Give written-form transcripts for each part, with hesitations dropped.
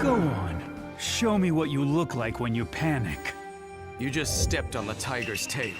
Go on. Show me what you look like when you panic. You just stepped on the tiger's tail.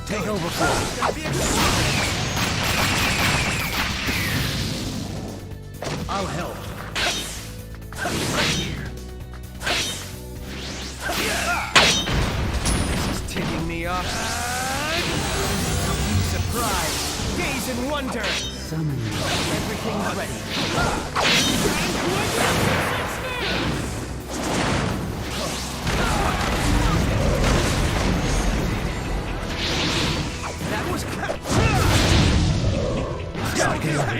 Take over for I'll help. Right here. This is ticking me off. Surprise! Gaze in wonder! Summon me. Everything's ready. That was crap! Take that!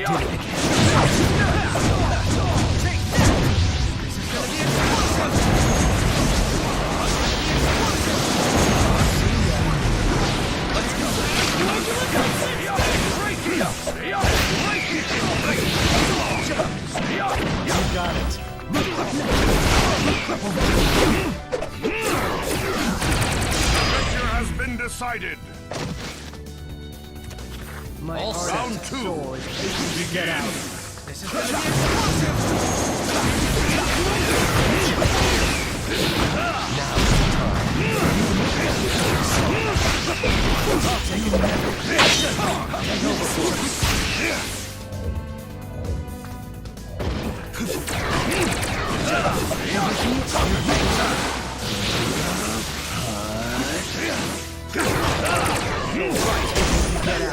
This is gonna be explosive! Let's go! You got it. Victor has been decided. My Round two. Get out. This is gonna be explosive! Now's the time. I'll take it now. Take over for it. Excited.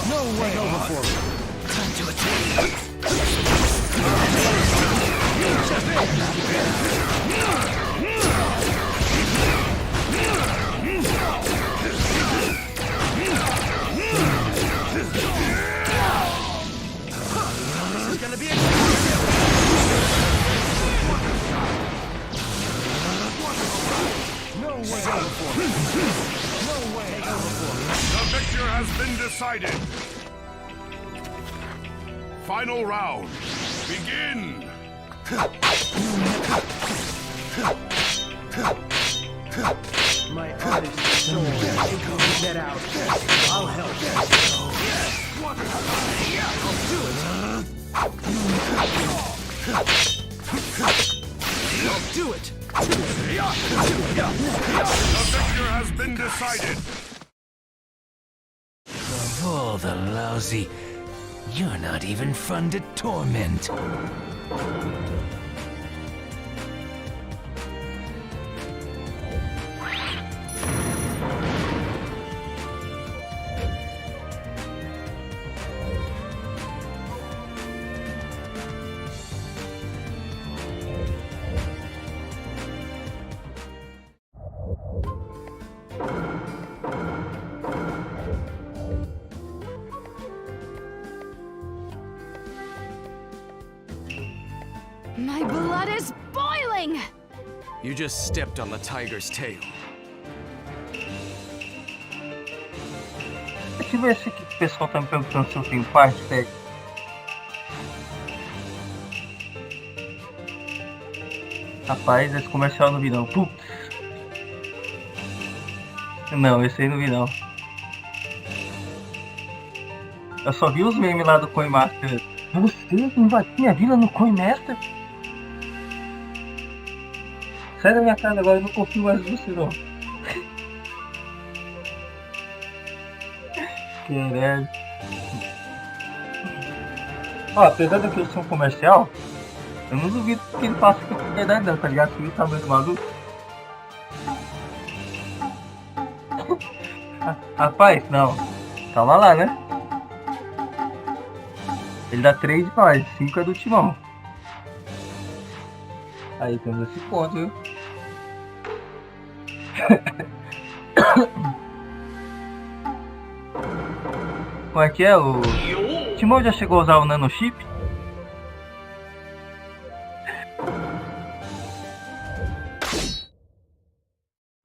No way over for me. Time to attack. This is gonna be a no way over for me. No way over for me. The victor has been decided. Final round. Begin. My artist soul. Get out. I'll help. I'll do it. The victor has been decided. Of all the lousy, you're not even fun to torment. My blood is boiling! You just stepped on the tiger's tail. Deixa eu ver se aqui que o pessoal tá me perguntando se eu tenho parte técnica. Rapaz, esse comercial eu não vi não. Putz. Não, esse aí não vi não. Eu só vi os memes lá do Coin Master. Você invadiu minha vila no Coin Master? Sai da minha casa agora, eu não confio mais em você não. Caralho. Ó, apesar de que eu sou um comercial, eu não duvido que ele faça com verdade não, tá ligado? Você viu o tamanho do maluco? Rapaz, não. Calma lá, né? Ele dá 3 de nós, 5 é do Timão. Aí temos esse ponto, viu? Como é que é? O Timão já chegou a usar o Nano Chip?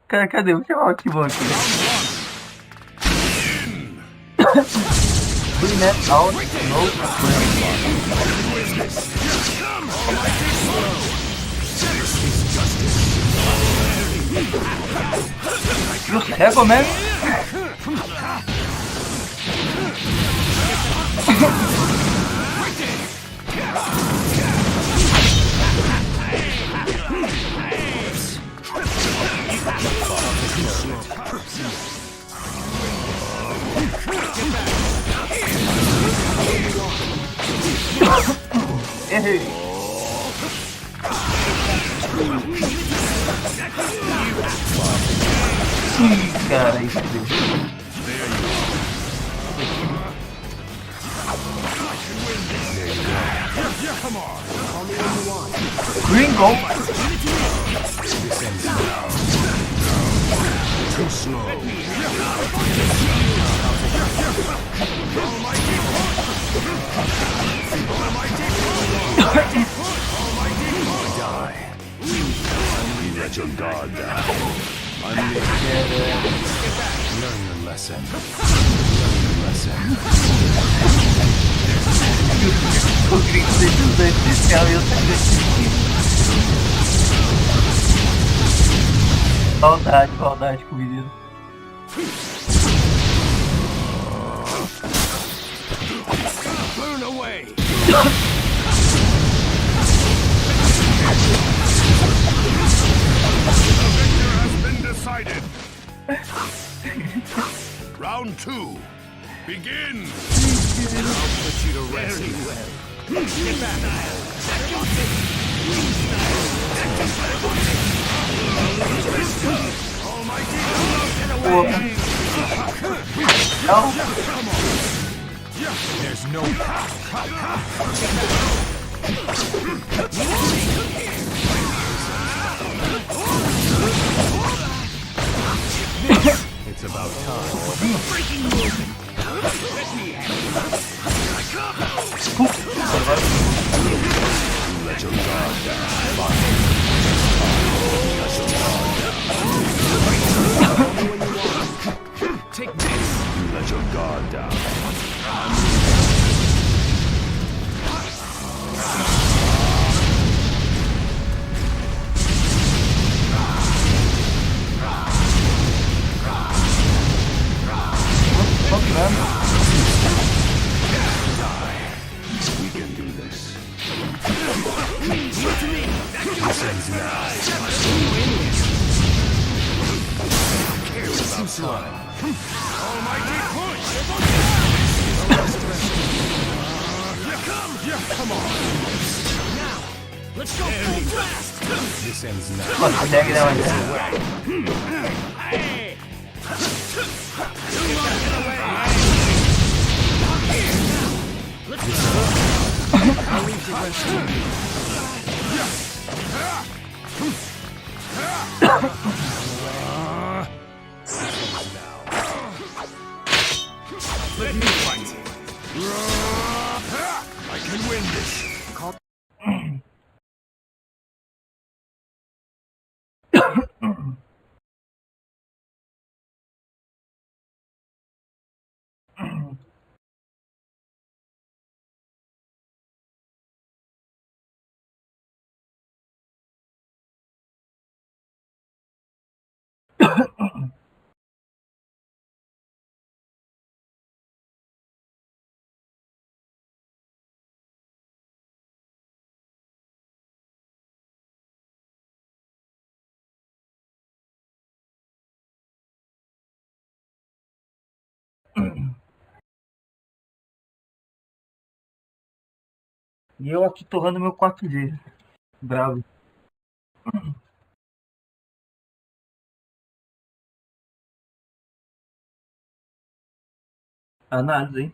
Cara, cadê? Vou chamar o Timão aqui. Bring that out, no You cego, man? Errei. Ih, cara, isso deu. Gringo. Too slow. Die. You let your guard down. Learn your lesson. Learn your lesson. O grito desses dois especial e eu sempre assisti. Maldade com o menino. Burn away! The victor has been decided. Round 2. Begin. I'll put you to rest. Very well. Get back. Almighty God, Não, There's no. It's about time. Let your guard down. take this. Let your guard down. We can do this. Descends now. It's about time. Almighty push. Come on. Let's go full blast. Descends now. consegue dar uma ideia. I'll leave the rest to you. Let me fight. I can win this. E eu aqui torrando meu 4G. Bravo. Análise, hein?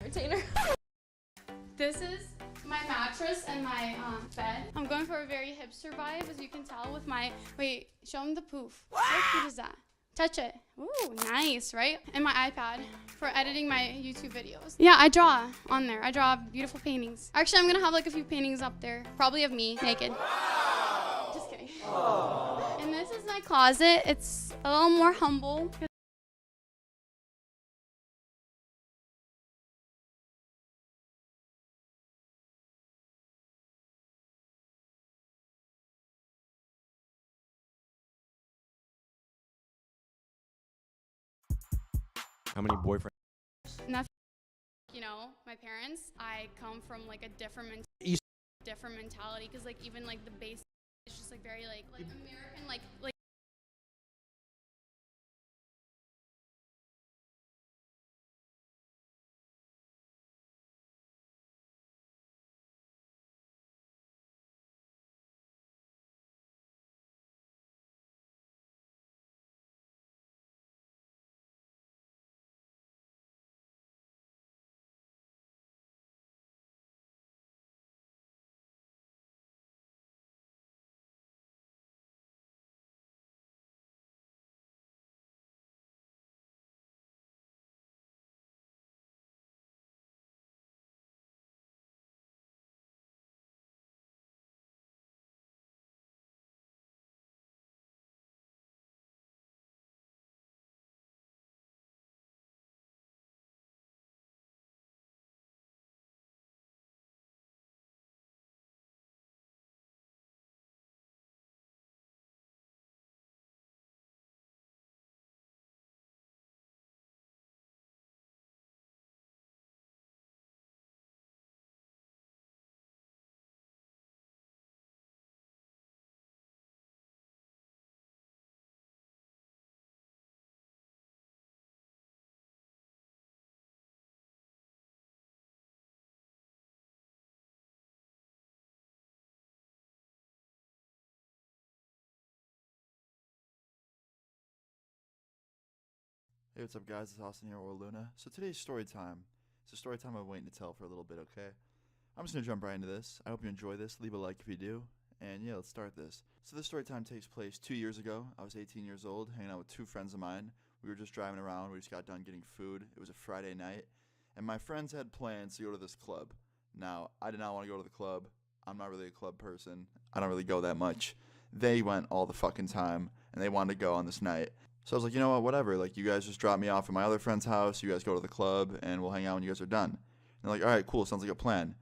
entertainer. This is my mattress and my bed. I'm going for a very hipster vibe, as you can tell with my, wait, show them the poof. How cute is that? Touch it. Ooh, nice, right? And my iPad for editing my YouTube videos. Yeah, I draw on there. I draw beautiful paintings. Actually, I'm gonna have like a few paintings up there, probably of me naked. Just kidding. And this is my closet. It's a little more humble. How many boyfriends? Enough, you know, my parents, I come from like a different mentality, because like even like the base is just like very like American, like Hey, what's up guys, it's Austin here, or Luna. So today's story time. It's a story time I've been waiting to tell for a little bit, okay? I'm just gonna jump right into this. I hope you enjoy this. Leave a like if you do. And yeah, let's start this. So this story time takes place 2 years ago. I was 18 years old, hanging out with two friends of mine. We were just driving around. We just got done getting food. It was a Friday night. And my friends had plans to go to this club. Now, I did not want to go to the club. I'm not really a club person. I don't really go that much. They went all the fucking time, and they wanted to go on this night. So I was like, you know what, whatever. Like, you guys just drop me off at my other friend's house. You guys go to the club, and we'll hang out when you guys are done. And they're like, all right, cool. Sounds like a plan.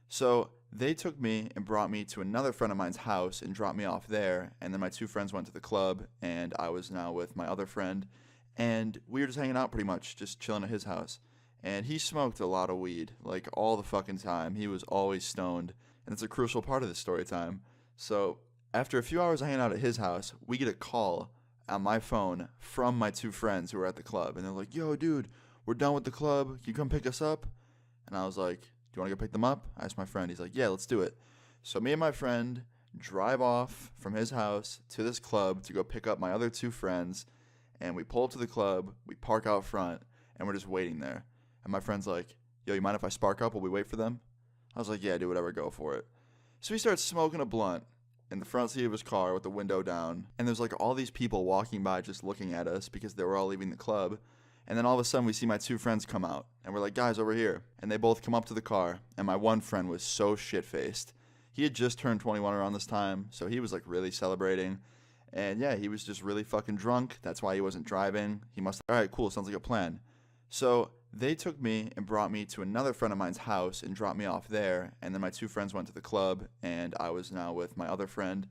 So they took me and brought me to another friend of mine's house and dropped me off there. And then my two friends went to the club, and I was now with my other friend. And we were just hanging out pretty much, just chilling at his house. And he smoked a lot of weed, like all the fucking time. He was always stoned. And it's a crucial part of this story time. So after a few hours of hanging out at his house, we get a call on my phone from my two friends who were at the club. And they're like, yo, dude, we're done with the club. Can you come pick us up? And I was like, do you want to go pick them up? I asked my friend. He's like, yeah, let's do it. So me and my friend drive off from his house to this club to go pick up my other two friends. And we pull up to the club. We park out front. And we're just waiting there. And my friend's like, yo, you mind if I spark up while we wait for them? I was like, yeah, do whatever, go for it. So he starts smoking a blunt in the front seat of his car with the window down. And there's like all these people walking by just looking at us because they were all leaving the club. And then all of a sudden we see my two friends come out. And we're like, guys, over here. And they both come up to the car. And my one friend was so shit-faced. He had just turned 21 around this time. So he was like really celebrating. And yeah, he was just really fucking drunk. That's why he wasn't driving. He must, all right, cool, sounds like a plan. So they took me and brought me to another friend of mine's house and dropped me off there. And then my two friends went to the club, and I was now with my other friend.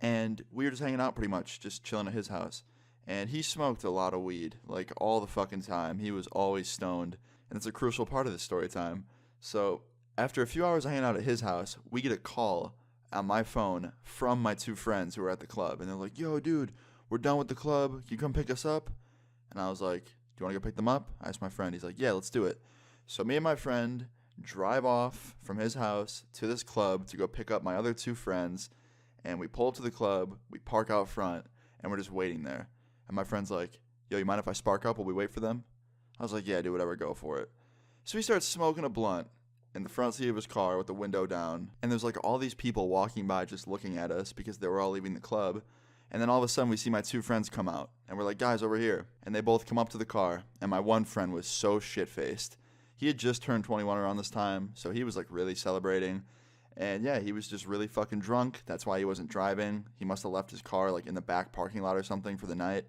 And we were just hanging out pretty much, just chilling at his house. And he smoked a lot of weed, like all the fucking time. He was always stoned. And it's a crucial part of this story time. So after a few hours of hanging out at his house, we get a call on my phone from my two friends who were at the club. And they're like, yo, dude, we're done with the club. Can you come pick us up? And I was like, do you want to go pick them up? I asked my friend. He's like, yeah, let's do it. So me and my friend drive off from his house to this club to go pick up my other two friends. And we pull up to the club. We park out front. And we're just waiting there. And my friend's like, yo, you mind if I spark up while we wait for them? I was like, yeah, do whatever, go for it. So he starts smoking a blunt in the front seat of his car with the window down. And there's like all these people walking by just looking at us because they were all leaving the club. And then all of a sudden we see my two friends come out. And we're like, guys, over here. And they both come up to the car. And my one friend was so shit-faced. He had just turned 21 around this time. So he was like really celebrating. And yeah, he was just really fucking drunk. That's why he wasn't driving. He must have left his car like in the back parking lot or something for the night.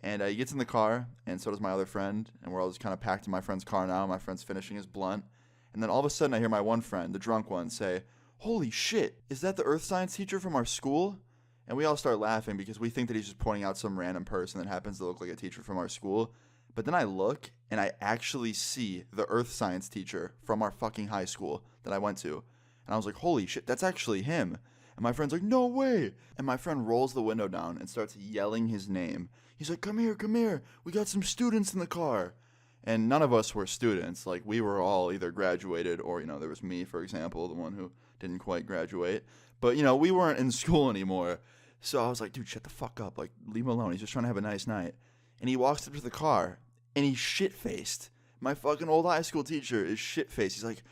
And he gets in the car, and so does my other friend. And we're all just kind of packed in my friend's car now. My friend's finishing his blunt. And then all of a sudden I hear my one friend, the drunk one, say, "Holy shit, is that the earth science teacher from our school?" And we all start laughing because we think that he's just pointing out some random person that happens to look like a teacher from our school. But then I look, and I actually see the earth science teacher from our fucking high school that I went to. And I was like, holy shit, that's actually him. And my friend's like, no way. And my friend rolls the window down and starts yelling his name. He's like, come here. We got some students in the car. And none of us were students. Like, we were all either graduated or, there was me, for example, the one who didn't quite graduate. But, we weren't in school anymore. So I was like, dude, shut the fuck up. Like, leave him alone. He's just trying to have a nice night. And he walks up to the car, and he's shit-faced. My fucking old high school teacher is shit-faced. He's like,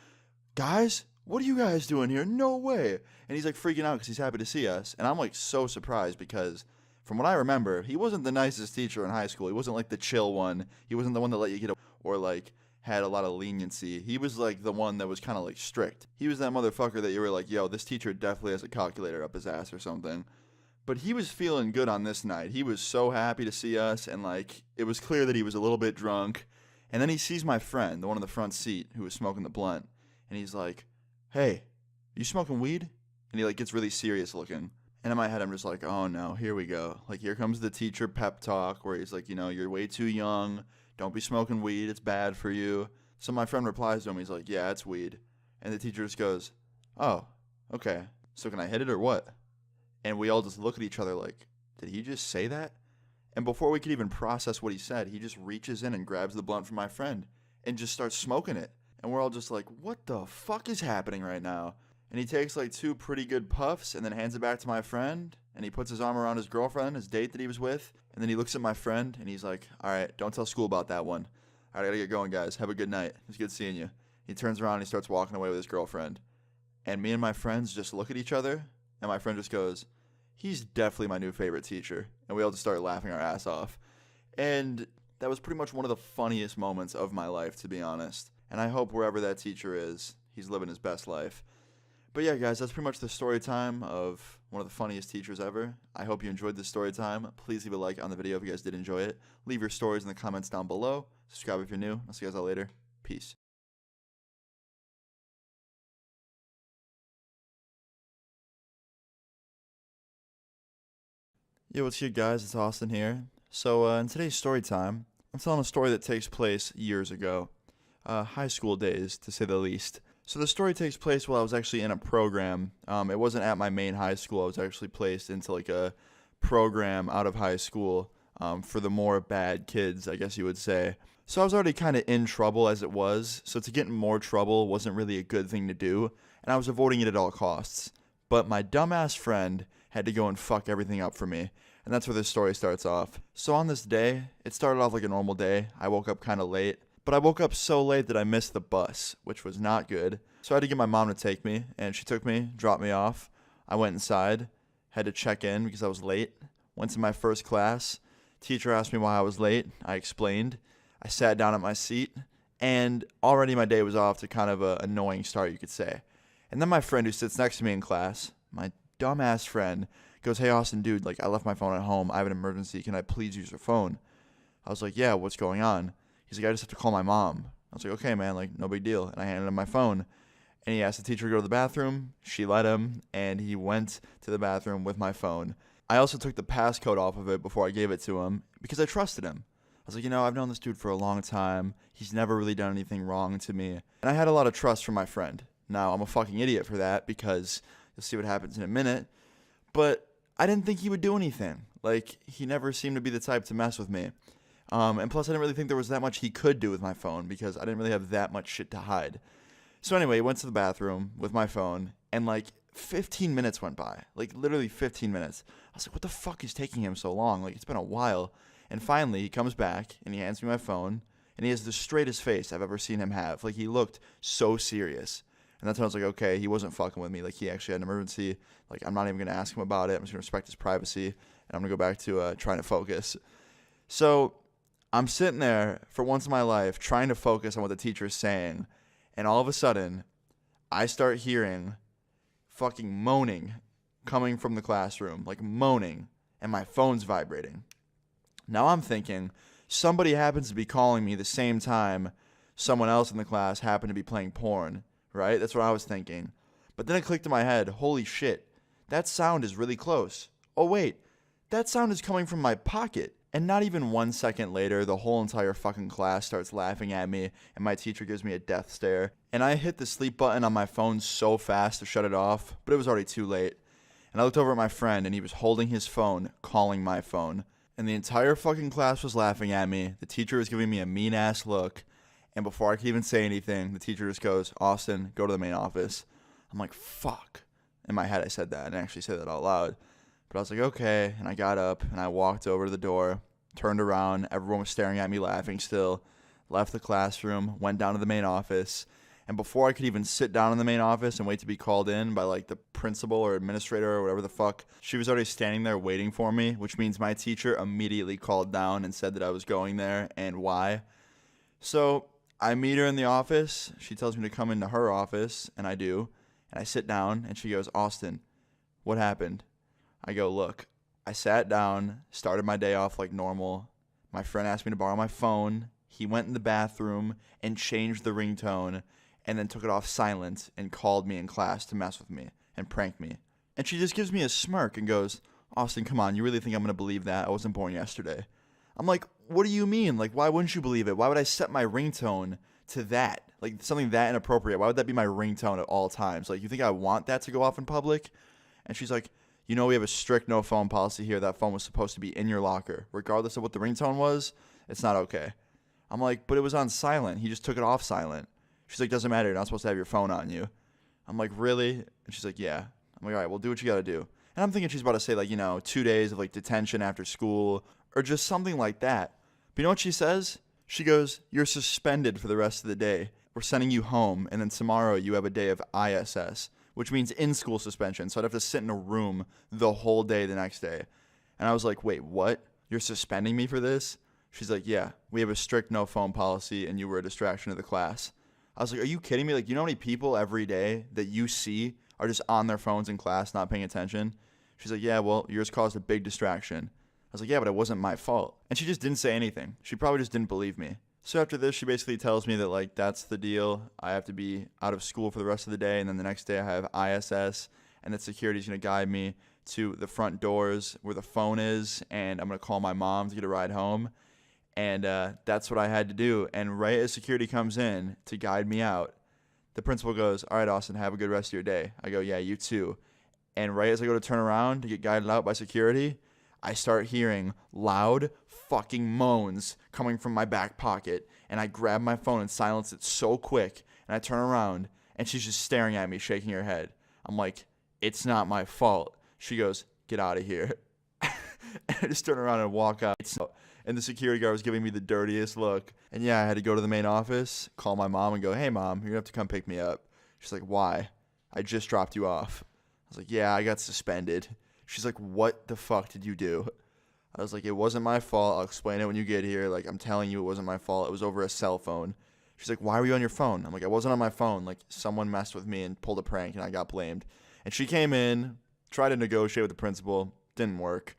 guys, what are you guys doing here? No way. And he's like freaking out because he's happy to see us. And I'm like so surprised because from what I remember, he wasn't the nicest teacher in high school. He wasn't like the chill one. He wasn't the one that let you get up or like had a lot of leniency. He was like the one that was kind of like strict. He was that motherfucker that you were like, yo, this teacher definitely has a calculator up his ass or something. But he was feeling good on this night. He was so happy to see us, and like it was clear that he was a little bit drunk. And then he sees my friend, the one in the front seat who was smoking the blunt, and he's like, hey, you smoking weed? And he like gets really serious looking. And in my head, I'm just like, oh no, here we go. Like, here comes the teacher pep talk where he's like, you're way too young. Don't be smoking weed. It's bad for you. So my friend replies to him. He's like, yeah, it's weed. And the teacher just goes, oh, okay. So can I hit it or what? And we all just look at each other like, did he just say that? And before we could even process what he said, he just reaches in and grabs the blunt from my friend and just starts smoking it. And we're all just like, what the fuck is happening right now? And he takes like 2 pretty good puffs and then hands it back to my friend. And he puts his arm around his girlfriend, his date that he was with. And then he looks at my friend and he's like, all right, don't tell school about that one. All right, I gotta get going, guys. Have a good night. It's good seeing you. He turns around and he starts walking away with his girlfriend. And me and my friends just look at each other. And my friend just goes, he's definitely my new favorite teacher. And we all just start laughing our ass off. And that was pretty much one of the funniest moments of my life, to be honest. And I hope wherever that teacher is, he's living his best life. But yeah, guys, that's pretty much the story time of one of the funniest teachers ever. I hope you enjoyed this story time. Please leave a like on the video if you guys did enjoy it. Leave your stories in the comments down below. Subscribe if you're new. I'll see you guys all later. Peace. Yo, what's good, guys? It's Austin here. So in today's story time, I'm telling a story that takes place years ago. High school days, to say the least. So the story takes place while I was actually in a program. It wasn't at my main high school. I was actually placed into like a program out of high school for the more bad kids, I guess you would say. So I was already kind of in trouble as it was. So to get in more trouble wasn't really a good thing to do. And I was avoiding it at all costs. But my dumbass friend had to go and fuck everything up for me. And that's where this story starts off. So on this day, it started off like a normal day. I woke up kind of late. But I woke up so late that I missed the bus, which was not good. So I had to get my mom to take me, and she took me, dropped me off. I went inside, had to check in because I was late. Went to my first class. Teacher asked me why I was late. I explained. I sat down at my seat, and already my day was off to kind of an annoying start, you could say. And then my friend who sits next to me in class, my dumbass friend, goes, hey, Austin, dude, like, I left my phone at home. I have an emergency. Can I please use your phone? I was like, yeah, what's going on? He's like, I just have to call my mom. I was like, okay, man, like, no big deal. And I handed him my phone. And he asked the teacher to go to the bathroom. She let him, and he went to the bathroom with my phone. I also took the passcode off of it before I gave it to him because I trusted him. I was like, I've known this dude for a long time. He's never really done anything wrong to me. And I had a lot of trust from my friend. Now, I'm a fucking idiot for that because you'll see what happens in a minute. But I didn't think he would do anything. Like, he never seemed to be the type to mess with me. And plus, I didn't really think there was that much he could do with my phone because I didn't really have that much shit to hide. So anyway, he went to the bathroom with my phone, and like 15 minutes went by. Like, literally 15 minutes. I was like, what the fuck is taking him so long? Like, it's been a while. And finally, he comes back, and he hands me my phone, and he has the straightest face I've ever seen him have. Like, he looked so serious. And that's when I was like, okay, he wasn't fucking with me. Like, he actually had an emergency. Like, I'm not even going to ask him about it. I'm just going to respect his privacy, and I'm going to go back to trying to focus. So I'm sitting there for once in my life trying to focus on what the teacher is saying, and all of a sudden, I start hearing fucking moaning coming from the classroom, like moaning, and my phone's vibrating. Now I'm thinking somebody happens to be calling me the same time someone else in the class happened to be playing porn, right? That's what I was thinking. But then it clicked in my head, holy shit, that sound is really close. Oh wait, that sound is coming from my pocket. And not even 1 second later, the whole entire fucking class starts laughing at me, and my teacher gives me a death stare. And I hit the sleep button on my phone so fast to shut it off, but it was already too late. And I looked over at my friend, and he was holding his phone, calling my phone. And the entire fucking class was laughing at me. The teacher was giving me a mean-ass look. And before I could even say anything, the teacher just goes, Austin, go to the main office. I'm like, fuck. In my head, I said that, and I actually said that out loud. But I was like, okay, and I got up, and I walked over to the door, turned around, everyone was staring at me laughing still, left the classroom, went down to the main office, and before I could even sit down in the main office and wait to be called in by, like, the principal or administrator or whatever the fuck, she was already standing there waiting for me, which means my teacher immediately called down and said that I was going there and why. So I meet her in the office, she tells me to come into her office, and I do, and I sit down, and she goes, Austin, what happened? I go, look, I sat down, started my day off like normal. My friend asked me to borrow my phone. He went in the bathroom and changed the ringtone and then took it off silent and called me in class to mess with me and prank me. And she just gives me a smirk and goes, Austin, come on, you really think I'm going to believe that? I wasn't born yesterday. I'm like, what do you mean? Like, why wouldn't you believe it? Why would I set my ringtone to that? Like, something that inappropriate. Why would that be my ringtone at all times? Like, you think I want that to go off in public? And she's like, you know, we have a strict no phone policy here. That phone was supposed to be in your locker. Regardless of what the ringtone was, it's not okay. I'm like, but it was on silent. He just took it off silent. She's like, doesn't matter. You're not supposed to have your phone on you. I'm like, really? And she's like, yeah. I'm like, all right, well, do what you got to do. And I'm thinking she's about to say, like, 2 days of, like, detention after school or just something like that. But you know what she says? She goes, you're suspended for the rest of the day. We're sending you home, and then tomorrow you have a day of ISS, which means in-school suspension. So I'd have to sit in a room the whole day the next day. And I was like, wait, what? You're suspending me for this? She's like, yeah, we have a strict no phone policy, and you were a distraction to the class. I was like, are you kidding me? Like, you know how many people every day that you see are just on their phones in class not paying attention? She's like, yeah, well, yours caused a big distraction. I was like, yeah, but it wasn't my fault. And she just didn't say anything. She probably just didn't believe me. So after this, she basically tells me that, like, that's the deal. I have to be out of school for the rest of the day, and then the next day I have ISS, and that security's going to guide me to the front doors where the phone is, and I'm going to call my mom to get a ride home. And that's what I had to do. And right as security comes in to guide me out, the principal goes, all right, Austin, have a good rest of your day. I go, yeah, you too. And right as I go to turn around to get guided out by security, I start hearing loud fucking moans coming from my back pocket, and I grab my phone and silence it so quick, and I turn around, and she's just staring at me, shaking her head. I'm like, it's not my fault. She goes, get out of here. And I just turn around and walk out. And the security guard was giving me the dirtiest look. And yeah, I had to go to the main office, call my mom, and go, hey, Mom, you're going to have to come pick me up. She's like, why? I just dropped you off. I was like, yeah, I got suspended. She's like, what the fuck did you do? I was like, it wasn't my fault. I'll explain it when you get here. Like, I'm telling you it wasn't my fault. It was over a cell phone. She's like, why were you on your phone? I'm like, I wasn't on my phone. Like, someone messed with me and pulled a prank, and I got blamed. And she came in, tried to negotiate with the principal. Didn't work.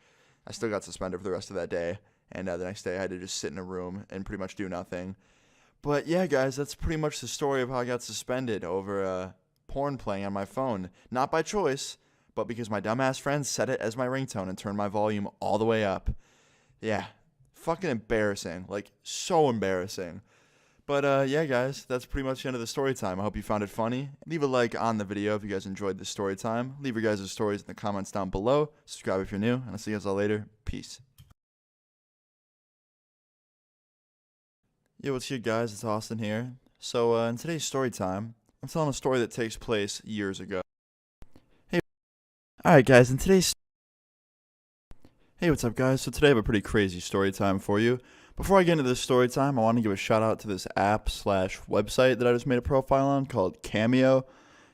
I still got suspended for the rest of that day. And the next day I had to just sit in a room and pretty much do nothing. But yeah, guys, that's pretty much the story of how I got suspended over porn playing on my phone. Not by choice, but because my dumbass friend set it as my ringtone and turned my volume all the way up. Yeah, fucking embarrassing. Like, so embarrassing. But yeah, guys, that's pretty much the end of the story time. I hope you found it funny. Leave a like on the video if you guys enjoyed this story time. Leave your guys' stories in the comments down below. Subscribe if you're new, and I'll see you guys all later. Peace. Yo, what's good, guys? It's Austin here. So in today's story time, I'm telling a story that takes place years ago. Hey, alright guys, Hey, what's up guys? So today I have a pretty crazy story time for you. Before I get into this story time, I want to give a shout out to this app slash website that I just made a profile on called Cameo.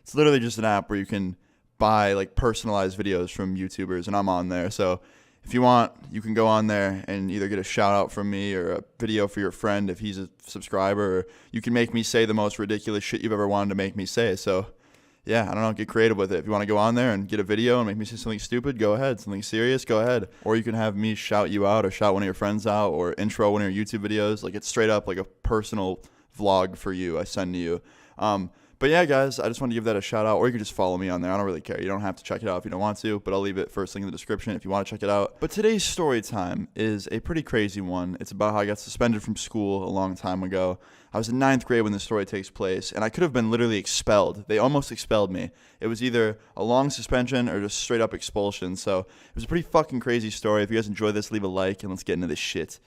It's literally just an app where you can buy like personalized videos from YouTubers, and I'm on there. So if you want, you can go on there and either get a shout out from me or a video for your friend if he's a subscriber, or you can make me say the most ridiculous shit you've ever wanted to make me say. So yeah, I don't know, get creative with it. If you want to go on there and get a video and make me say something stupid, go ahead. Something serious, go ahead. Or you can have me shout you out or shout one of your friends out or intro one of your YouTube videos. Like, it's straight up like a personal vlog for you I send to you. But yeah, guys, I just want to give that a shout out, or you can just follow me on there. I don't really care. You don't have to check it out if you don't want to, but I'll leave it first link in the description if you want to check it out. But today's story time is a pretty crazy one. It's about how I got suspended from school a long time ago. I was in 9th grade when this story takes place, and I could have been literally expelled. They almost expelled me. It was either a long suspension or just straight up expulsion. So it was a pretty fucking crazy story. If you guys enjoy this, leave a like, and let's get into this shit.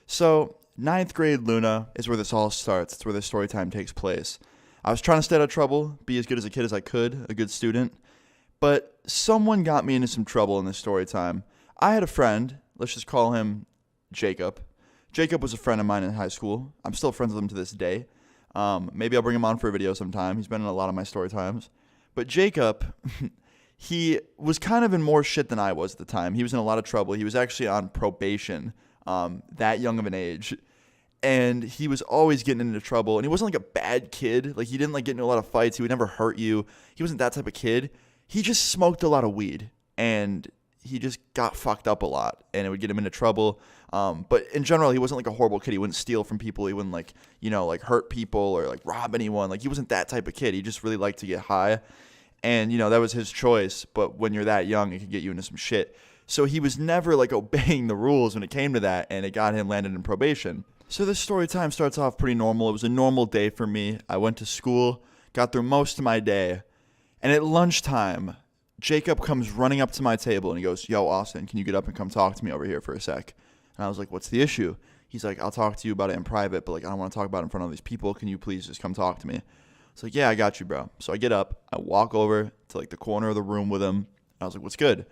So 9th grade Luna is where this all starts. It's where this story time takes place. I was trying to stay out of trouble, be as good as a kid as I could, a good student, but someone got me into some trouble in this story time. I had a friend, let's just call him Jacob. Jacob was a friend of mine in high school. I'm still friends with him to this day. Maybe I'll bring him on for a video sometime. He's been in a lot of my story times. But Jacob, he was kind of in more shit than I was at the time. He was in a lot of trouble. He was actually on probation, that young of an age. And he was always getting into trouble. And he wasn't like a bad kid. Like, he didn't like get into a lot of fights. He would never hurt you. He wasn't that type of kid. He just smoked a lot of weed. And he just got fucked up a lot. And it would get him into trouble. But in general, he wasn't like a horrible kid. He wouldn't steal from people. He wouldn't like, like hurt people or like rob anyone. Like, he wasn't that type of kid. He just really liked to get high. And, that was his choice. But when you're that young, it could get you into some shit. So he was never like obeying the rules when it came to that. And it got him landed in probation. So this story time starts off pretty normal. It was a normal day for me. I went to school, got through most of my day, and at lunchtime, Jacob comes running up to my table and he goes, "Yo, Austin, can you get up and come talk to me over here for a sec?" And I was like, "What's the issue?" He's like, "I'll talk to you about it in private, but like I don't want to talk about it in front of these people. Can you please just come talk to me?" I was like, "Yeah, I got you, bro." So I get up, I walk over to like the corner of the room with him. I was like, "What's good?"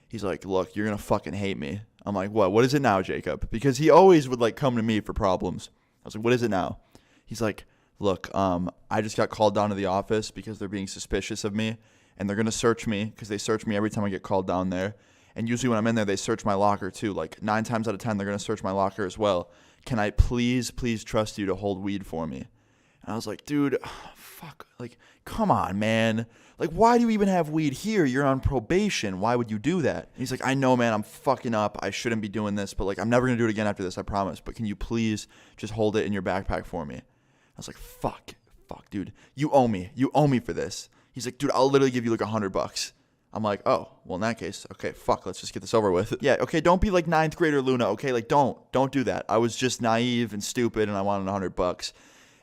He's like, "Look, you're going to fucking hate me." I'm like, "What? What is it now, Jacob?" Because he always would like come to me for problems. I was like, "What is it now?" He's like, "Look, I just got called down to the office because they're being suspicious of me, and they're going to search me because they search me every time I get called down there. And usually when I'm in there, they search my locker too. Like 9 times out of 10, they're going to search my locker as well. Can I please trust you to hold weed for me?" And I was like, "Dude, fuck, like, come on, man. Like, why do you even have weed here? You're on probation. Why would you do that?" And he's like, "I know, man, I'm fucking up. I shouldn't be doing this, but like, I'm never going to do it again after this, I promise. But can you please just hold it in your backpack for me?" I was like, fuck, dude. You owe me. You owe me for this." He's like, "Dude, I'll literally give you like $100. I'm like, "Oh, well, in that case, okay, fuck, let's just get this over with." Yeah, okay, don't be like 9th grader Luna, okay? Like, don't do that. I was just naive and stupid, and I wanted $100,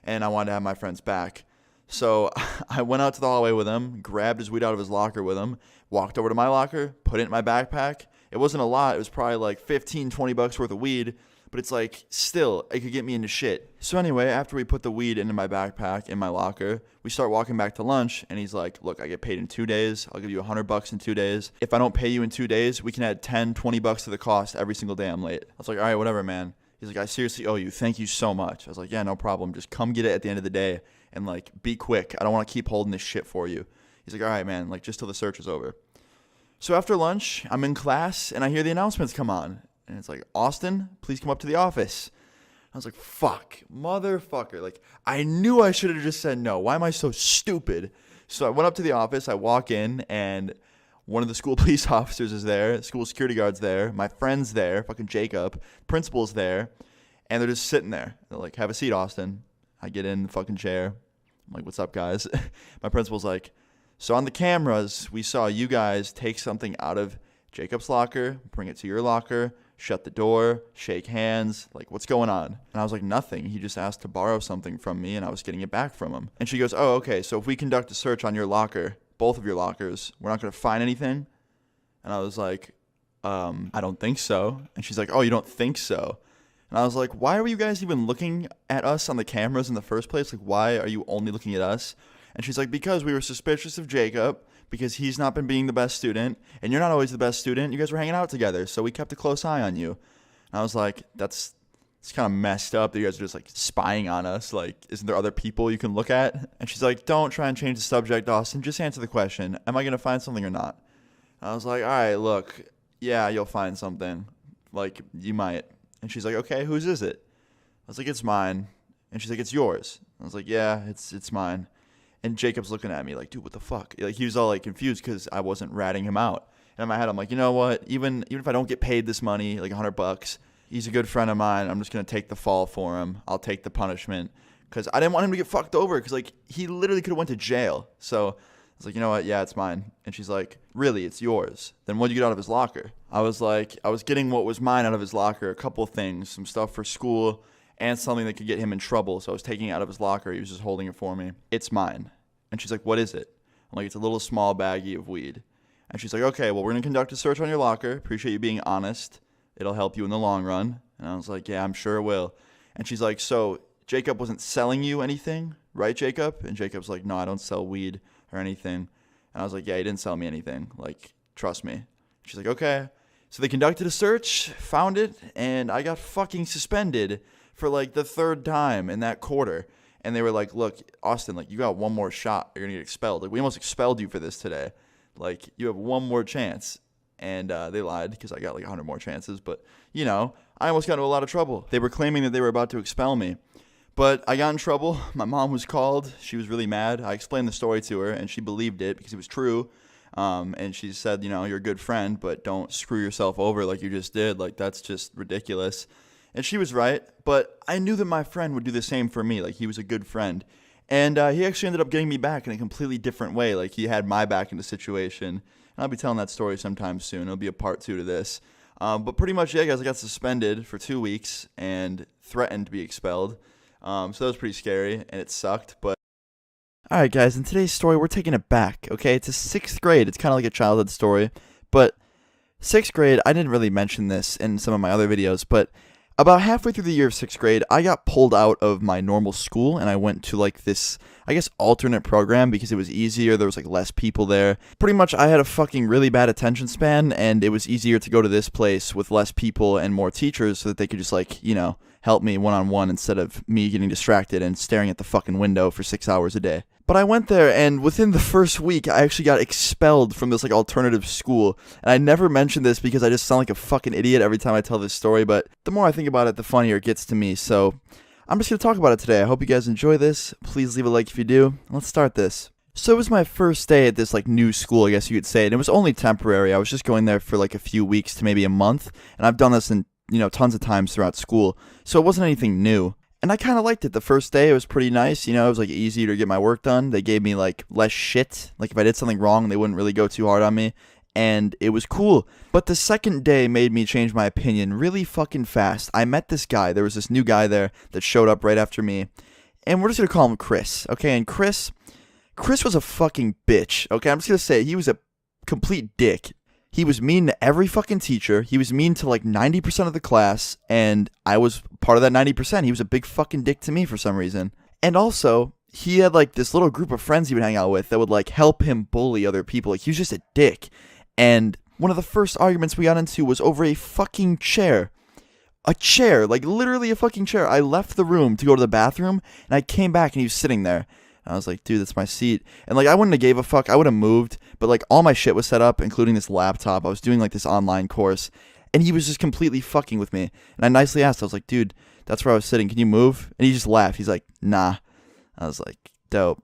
and I wanted to have my friends back. So I went out to the hallway with him, grabbed his weed out of his locker with him, walked over to my locker, put it in my backpack. It wasn't a lot. It was probably like $15-20 worth of weed, but it's like, still, it could get me into shit. So anyway, after we put the weed into my backpack in my locker, we start walking back to lunch, and he's like, "Look, I get paid in 2 days. I'll give you $100 in 2 days. If I don't pay you in 2 days, we can add $10-20 to the cost every single day I'm late." I was like, "All right, whatever, man." He's like, "I seriously owe you. Thank you so much." I was like, "Yeah, no problem. Just come get it at the end of the day. And, like, be quick. I don't want to keep holding this shit for you." He's like, "All right, man, like, just till the search is over." So after lunch, I'm in class, and I hear the announcements come on. And it's like, "Austin, please come up to the office." I was like, fuck, motherfucker. Like, I knew I should have just said no. Why am I so stupid? So I went up to the office. I walk in, and one of the school police officers is there. School security guard's there. My friend's there. Fucking Jacob. Principal's there. And they're just sitting there. They're like, "Have a seat, Austin." I get in the fucking chair. I'm like, "What's up, guys?" My principal's like, "So on the cameras, we saw you guys take something out of Jacob's locker, bring it to your locker, shut the door, shake hands. Like, what's going on?" And I was like, "Nothing. He just asked to borrow something from me, and I was getting it back from him." And she goes, "Oh, okay. So if we conduct a search on your locker, both of your lockers, we're not going to find anything?" And I was like, "I don't think so." And she's like, "Oh, you don't think so?" And I was like, "Why were you guys even looking at us on the cameras in the first place? Like, why are you only looking at us?" And she's like, "Because we were suspicious of Jacob, because he's not been being the best student, and you're not always the best student. You guys were hanging out together, so we kept a close eye on you." And I was like, that's it's kind of messed up that you guys are just like spying on us. Like, isn't there other people you can look at? And she's like, don't try and change the subject, Austin. Just answer the question. Am I going to find something or not? And I was like, all right, look, yeah, you'll find something. Like, you might. And she's like, okay, whose is it? I was like, it's mine. And she's like, it's yours. I was like, yeah, it's mine. And Jacob's looking at me like, dude, what the fuck? Like, he was all like confused because I wasn't ratting him out. And in my head, I'm like, you know what? Even if I don't get paid this money, like $100, he's a good friend of mine. I'm just going to take the fall for him. I'll take the punishment because I didn't want him to get fucked over because, like, he literally could have went to jail. So I was like, you know what? Yeah, it's mine. And she's like, really? It's yours? Then what did you get out of his locker? I was like, I was getting what was mine out of his locker, a couple of things, some stuff for school and something that could get him in trouble. So I was taking it out of his locker. He was just holding it for me. It's mine. And she's like, what is it? I'm like, it's a little small baggie of weed. And she's like, okay, well, we're going to conduct a search on your locker. Appreciate you being honest. It'll help you in the long run. And I was like, yeah, I'm sure it will. And she's like, so Jacob wasn't selling you anything, right, Jacob? And Jacob's like, no, I don't sell weed or anything. And I was like, yeah, he didn't sell me anything. Like, trust me. She's like, okay. So they conducted a search, found it, and I got fucking suspended for like the third time in that quarter. And they were like, look, Austin, like, you got one more shot. You're going to get expelled. Like, we almost expelled you for this today. Like, you have one more chance. And they lied because I got like 100 more chances. But, you know, I almost got into a lot of trouble. They were claiming that they were about to expel me. But I got in trouble. My mom was called. She was really mad. I explained the story to her, and she believed it because it was true. And she said, you know, you're a good friend, but don't screw yourself over like you just did. Like, that's just ridiculous. And she was right, but I knew that my friend would do the same for me. Like, he was a good friend. And he actually ended up getting me back in a completely different way. Like, he had my back in the situation. And I'll be telling that story sometime soon. It'll be a part 2 to this. But pretty much, yeah, guys, I got suspended for 2 weeks and threatened to be expelled. So that was pretty scary, and it sucked. But all right, guys, in today's story, we're taking it back, okay? It's a 6th grade. It's kind of like a childhood story. But 6th grade, I didn't really mention this in some of my other videos, but about halfway through the year of 6th grade, I got pulled out of my normal school, and I went to, like, this, I guess, alternate program because it was easier. There was, like, less people there. Pretty much, I had a fucking really bad attention span, and it was easier to go to this place with less people and more teachers so that they could just, like, you know, help me one-on-one instead of me getting distracted and staring at the fucking window for 6 hours a day. But I went there, and within the first week, I actually got expelled from this, like, alternative school. And I never mention this because I just sound like a fucking idiot every time I tell this story, but the more I think about it, the funnier it gets to me. So I'm just going to talk about it today. I hope you guys enjoy this. Please leave a like if you do. Let's start this. So it was my first day at this, like, new school, I guess you could say. And it was only temporary. I was just going there for, like, a few weeks to maybe a month. And I've done this in, you know, tons of times throughout school. So it wasn't anything new. And I kind of liked it. The first day, it was pretty nice. You know, it was, like, easier to get my work done. They gave me, like, less shit. Like, if I did something wrong, they wouldn't really go too hard on me. And it was cool. But the second day made me change my opinion really fucking fast. I met this guy. There was this new guy there that showed up right after me. And we're just going to call him Chris. Okay, and Chris was a fucking bitch. Okay, I'm just going to say, he was a complete dick. He was mean to every fucking teacher. He was mean to like 90% of the class, and I was part of that 90%. He was a big fucking dick to me for some reason. And also, he had like this little group of friends he would hang out with that would like help him bully other people. Like, he was just a dick. And one of the first arguments we got into was over a fucking chair. A chair, like literally a fucking chair. I left the room to go to the bathroom, and I came back and he was sitting there. I was like, dude, that's my seat. And like, I wouldn't have gave a fuck. I would have moved. But like, all my shit was set up, including this laptop. I was doing like this online course. And he was just completely fucking with me. And I nicely asked, I was like, dude, that's where I was sitting. Can you move? And he just laughed. He's like, nah. I was like, dope.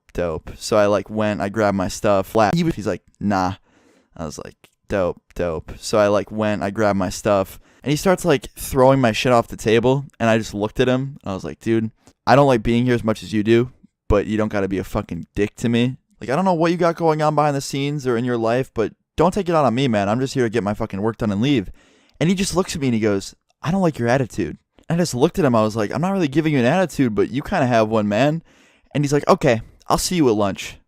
So I like went, I grabbed my stuff. He's like, nah. I was like, dope. So I like went, I grabbed my stuff. And he starts like throwing my shit off the table. And I just looked at him. And I was like, dude, I don't like being here as much as you do. But you don't gotta be a fucking dick to me. Like, I don't know what you got going on behind the scenes or in your life, but don't take it out on me, man. I'm just here to get my fucking work done and leave. And he just looks at me and he goes, I don't like your attitude. And I just looked at him. I was like, I'm not really giving you an attitude, but you kind of have one, man. And he's like, okay, I'll see you at lunch.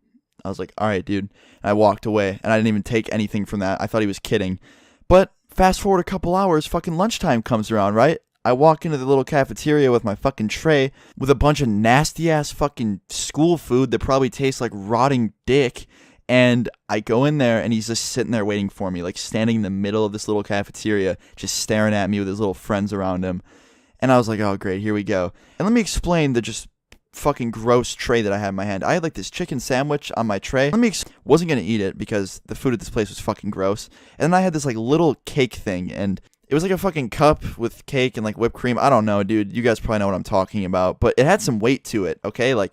I was like, all right, dude. And I walked away, and I didn't even take anything from that. I thought he was kidding. But fast forward a couple hours, fucking lunchtime comes around, right? I walk into the little cafeteria with my fucking tray with a bunch of nasty-ass fucking school food that probably tastes like rotting dick. And I go in there, and he's just sitting there waiting for me, like standing in the middle of this little cafeteria, just staring at me with his little friends around him. And I was like, oh, great, here we go. And let me explain the just fucking gross tray that I had in my hand. I had like this chicken sandwich on my tray. Wasn't gonna eat it because the food at this place was fucking gross. And then I had this like little cake thing, and it was like a fucking cup with cake and like whipped cream. I don't know, dude. You guys probably know what I'm talking about. But it had some weight to it, okay? Like,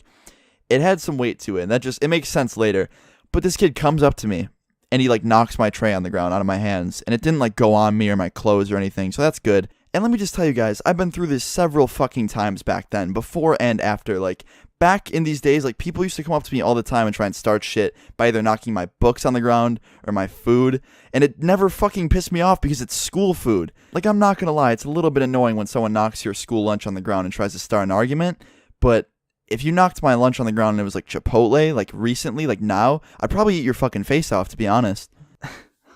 it had some weight to it, and it makes sense later. But this kid comes up to me, and he like knocks my tray on the ground out of my hands, and it didn't like go on me or my clothes or anything, so that's good. And let me just tell you guys, I've been through this several fucking times back then, before and after. Like, back in these days, like, people used to come up to me all the time and try and start shit by either knocking my books on the ground or my food, and it never fucking pissed me off because it's school food. Like, I'm not gonna lie, it's a little bit annoying when someone knocks your school lunch on the ground and tries to start an argument, but if you knocked my lunch on the ground and it was like Chipotle, like recently, like now, I'd probably eat your fucking face off, to be honest.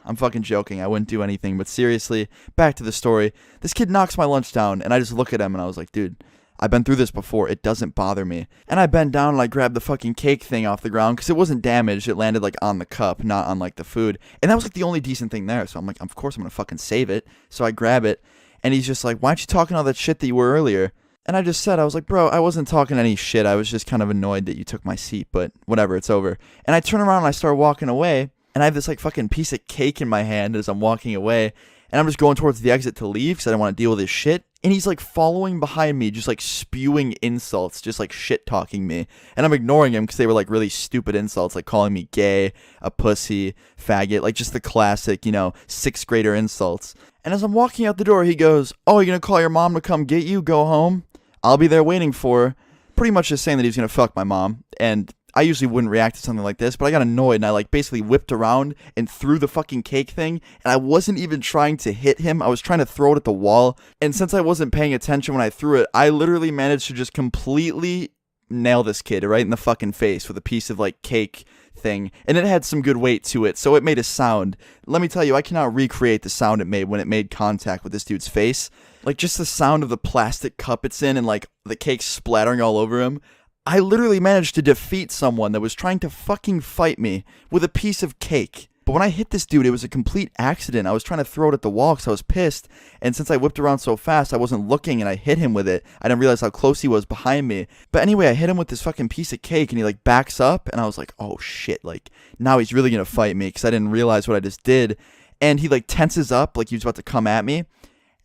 I'm fucking joking, I wouldn't do anything, but seriously, back to the story. This kid knocks my lunch down, and I just look at him, and I was like, dude, I've been through this before, it doesn't bother me. And I bend down, and I grab the fucking cake thing off the ground, because it wasn't damaged, it landed, like, on the cup, not on, like, the food. And that was, like, the only decent thing there, so I'm like, of course I'm gonna fucking save it. So I grab it, and he's just like, why aren't you talking all that shit that you were earlier? And I just said, I was like, bro, I wasn't talking any shit, I was just kind of annoyed that you took my seat, but whatever, it's over. And I turn around, and I start walking away, and I have this, like, fucking piece of cake in my hand as I'm walking away, and I'm just going towards the exit to leave because I don't want to deal with his shit, and he's, like, following behind me, just, like, spewing insults, just, like, shit-talking me, and I'm ignoring him because they were, like, really stupid insults, like, calling me gay, a pussy, faggot, like, just the classic, you know, 6th grader insults. And as I'm walking out the door, he goes, oh, you're gonna call your mom to come get you, go home? I'll be there waiting for her. Pretty much just saying that he was gonna fuck my mom, and I usually wouldn't react to something like this, but I got annoyed and I like basically whipped around and threw the fucking cake thing, and I wasn't even trying to hit him, I was trying to throw it at the wall, and since I wasn't paying attention when I threw it, I literally managed to just completely nail this kid right in the fucking face with a piece of like cake thing, and it had some good weight to it, so it made a sound. Let me tell you, I cannot recreate the sound it made when it made contact with this dude's face. Like just the sound of the plastic cup it's in and like the cake splattering all over him. I literally managed to defeat someone that was trying to fucking fight me with a piece of cake. But when I hit this dude, it was a complete accident. I was trying to throw it at the wall because I was pissed. And since I whipped around so fast, I wasn't looking and I hit him with it. I didn't realize how close he was behind me. But anyway, I hit him with this fucking piece of cake and he like backs up. And I was like, oh shit, like now he's really going to fight me because I didn't realize what I just did. And he like tenses up like he was about to come at me.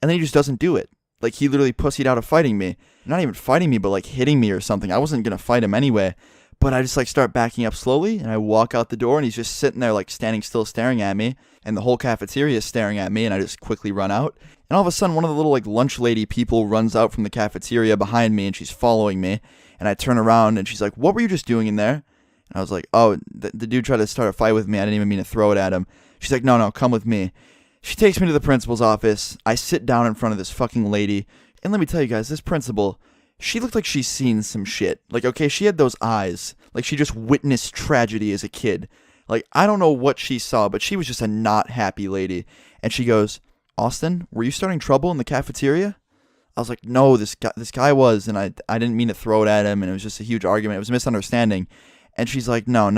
And then he just doesn't do it. Like he literally pussied out of fighting me. Not even fighting me, but like hitting me or something. I wasn't going to fight him anyway. But I just like start backing up slowly and I walk out the door and he's just sitting there like standing still staring at me. And the whole cafeteria is staring at me and I just quickly run out. And all of a sudden one of the little like lunch lady people runs out from the cafeteria behind me and she's following me. And I turn around and she's like, what were you just doing in there? And I was like, oh, the dude tried to start a fight with me. I didn't even mean to throw it at him. She's like, no, come with me. She takes me to the principal's office. I sit down in front of this fucking lady. And let me tell you guys, this principal, she looked like she's seen some shit. Like, okay, she had those eyes. Like, she just witnessed tragedy as a kid. Like, I don't know what she saw, but she was just a not happy lady. And she goes, Austin, were you starting trouble in the cafeteria? I was like, no, this guy was, and I didn't mean to throw it at him, and it was just a huge argument. It was a misunderstanding. And she's like, no,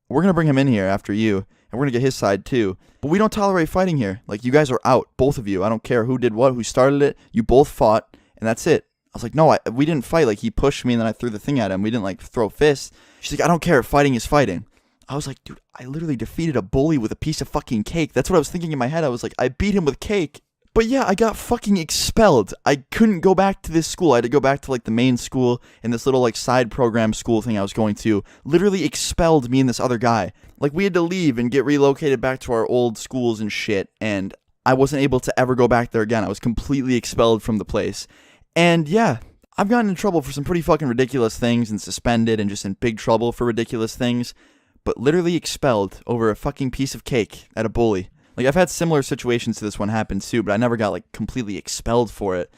we're going to bring him in here after you, and we're going to get his side too. But we don't tolerate fighting here. Like, you guys are out, both of you. I don't care who did what, who started it. You both fought, and that's it. I was like, no, we didn't fight. Like, he pushed me, and then I threw the thing at him. We didn't, like, throw fists. She's like, I don't care. Fighting is fighting. I was like, dude, I literally defeated a bully with a piece of fucking cake. That's what I was thinking in my head. I was like, I beat him with cake. But yeah, I got fucking expelled. I couldn't go back to this school. I had to go back to, like, the main school, and this little, like, side program school thing I was going to literally expelled me and this other guy. Like, we had to leave and get relocated back to our old schools and shit, and I wasn't able to ever go back there again. I was completely expelled from the place. And yeah, I've gotten in trouble for some pretty fucking ridiculous things and suspended and just in big trouble for ridiculous things, but literally expelled over a fucking piece of cake at a bully. Like, I've had similar situations to this one happen too, but I never got, like, completely expelled for it.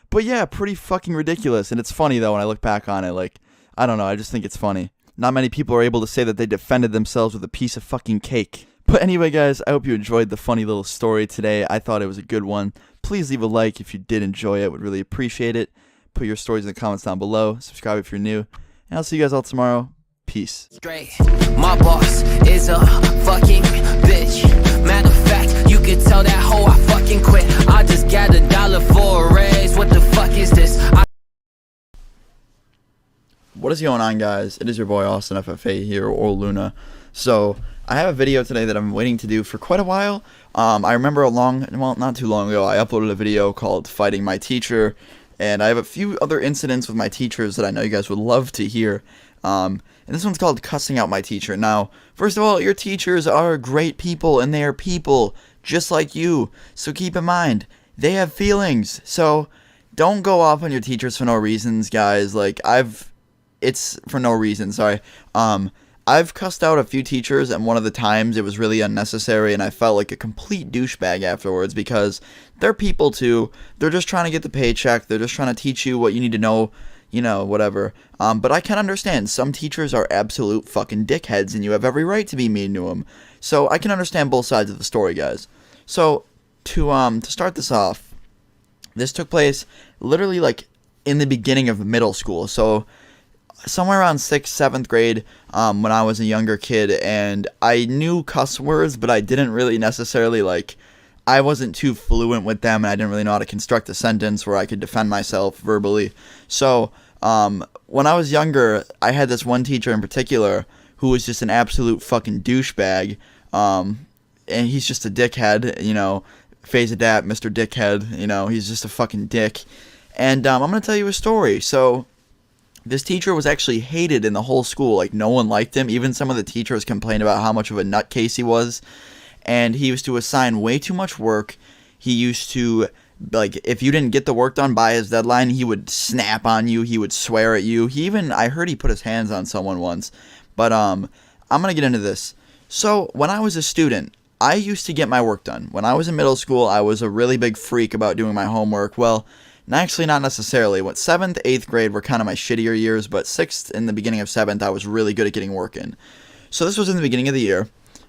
But yeah, pretty fucking ridiculous, and it's funny, though, when I look back on it. Like, I don't know, I just think it's funny. Not many people are able to say that they defended themselves with a piece of fucking cake. But anyway, guys, I hope you enjoyed the funny little story today. I thought it was a good one. Please leave a like if you did enjoy it. Would really appreciate it. Put your stories in the comments down below. Subscribe if you're new. And I'll see you guys all tomorrow. Peace. Straight. My boss is a fucking bitch. Matter of fact, you could tell that hoe I fucking quit. I just got $1 for a raise. What the fuck is this? What is going on, guys? It is your boy Austin FFA here, or Luna. So I have a video today that I've been waiting to do for quite a while. I remember not too long ago, I uploaded a video called Fighting My Teacher, and I have a few other incidents with my teachers that I know you guys would love to hear. And this one's called Cussing Out My Teacher. Now, first of all, your teachers are great people, and they are people just like you. So keep in mind, they have feelings. So don't go off on your teachers for no reasons, guys. It's for no reason, sorry. I've cussed out a few teachers, and one of the times it was really unnecessary, and I felt like a complete douchebag afterwards because they're people too. They're just trying to get the paycheck. They're just trying to teach you what you need to know, whatever. But I can understand some teachers are absolute fucking dickheads, and you have every right to be mean to them. So I can understand both sides of the story, guys. So to start this off, this took place literally in the beginning of middle school. So somewhere around 6th, 7th grade, when I was a younger kid, and I knew cuss words, but I didn't really necessarily, I wasn't too fluent with them, and I didn't really know how to construct a sentence where I could defend myself verbally. So, when I was younger, I had this one teacher in particular who was just an absolute fucking douchebag, and he's just a dickhead, phase adapt, Mr. Dickhead, he's just a fucking dick. And, I'm gonna tell you a story. So this teacher was actually hated in the whole school. No one liked him. Even some of the teachers complained about how much of a nutcase he was. And he used to assign way too much work. He used to, if you didn't get the work done by his deadline, he would snap on you. He would swear at you. I heard he put his hands on someone once. But, I'm going to get into this. So, when I was a student, I used to get my work done. When I was in middle school, I was a really big freak about doing my homework. Well, actually, not necessarily. 7th, 8th grade were kind of my shittier years, but 6th and the beginning of 7th, I was really good at getting work in. So this was in the beginning of the year.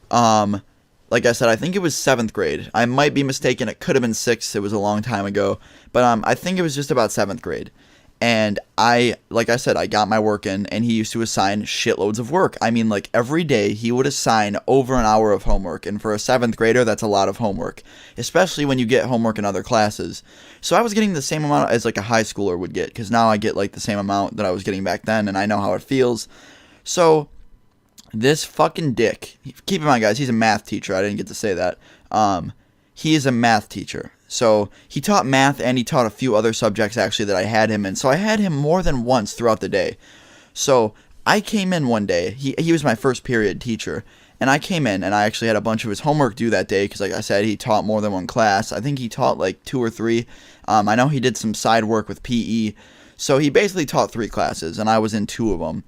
Like I said, I think it was 7th grade. I might be mistaken. It could have been 6th. It was a long time ago. But I think it was just about 7th grade. And like I said, I got my work in, and he used to assign shitloads of work. I mean, every day he would assign over an hour of homework. And for a 7th grader, that's a lot of homework, especially when you get homework in other classes. So I was getting the same amount as a high schooler would get, because now I get the same amount that I was getting back then, and I know how it feels. So this fucking dick, keep in mind, guys, he's a math teacher. I didn't get to say that. He is a math teacher. So he taught math, and he taught a few other subjects actually that I had him in. So I had him more than once throughout the day. So I came in one day. He was my first period teacher. And I came in, and I actually had a bunch of his homework due that day because, like I said, he taught more than one class. I think he taught 2 or 3. I know he did some side work with PE. So he basically taught 3 classes, and I was in 2 of them.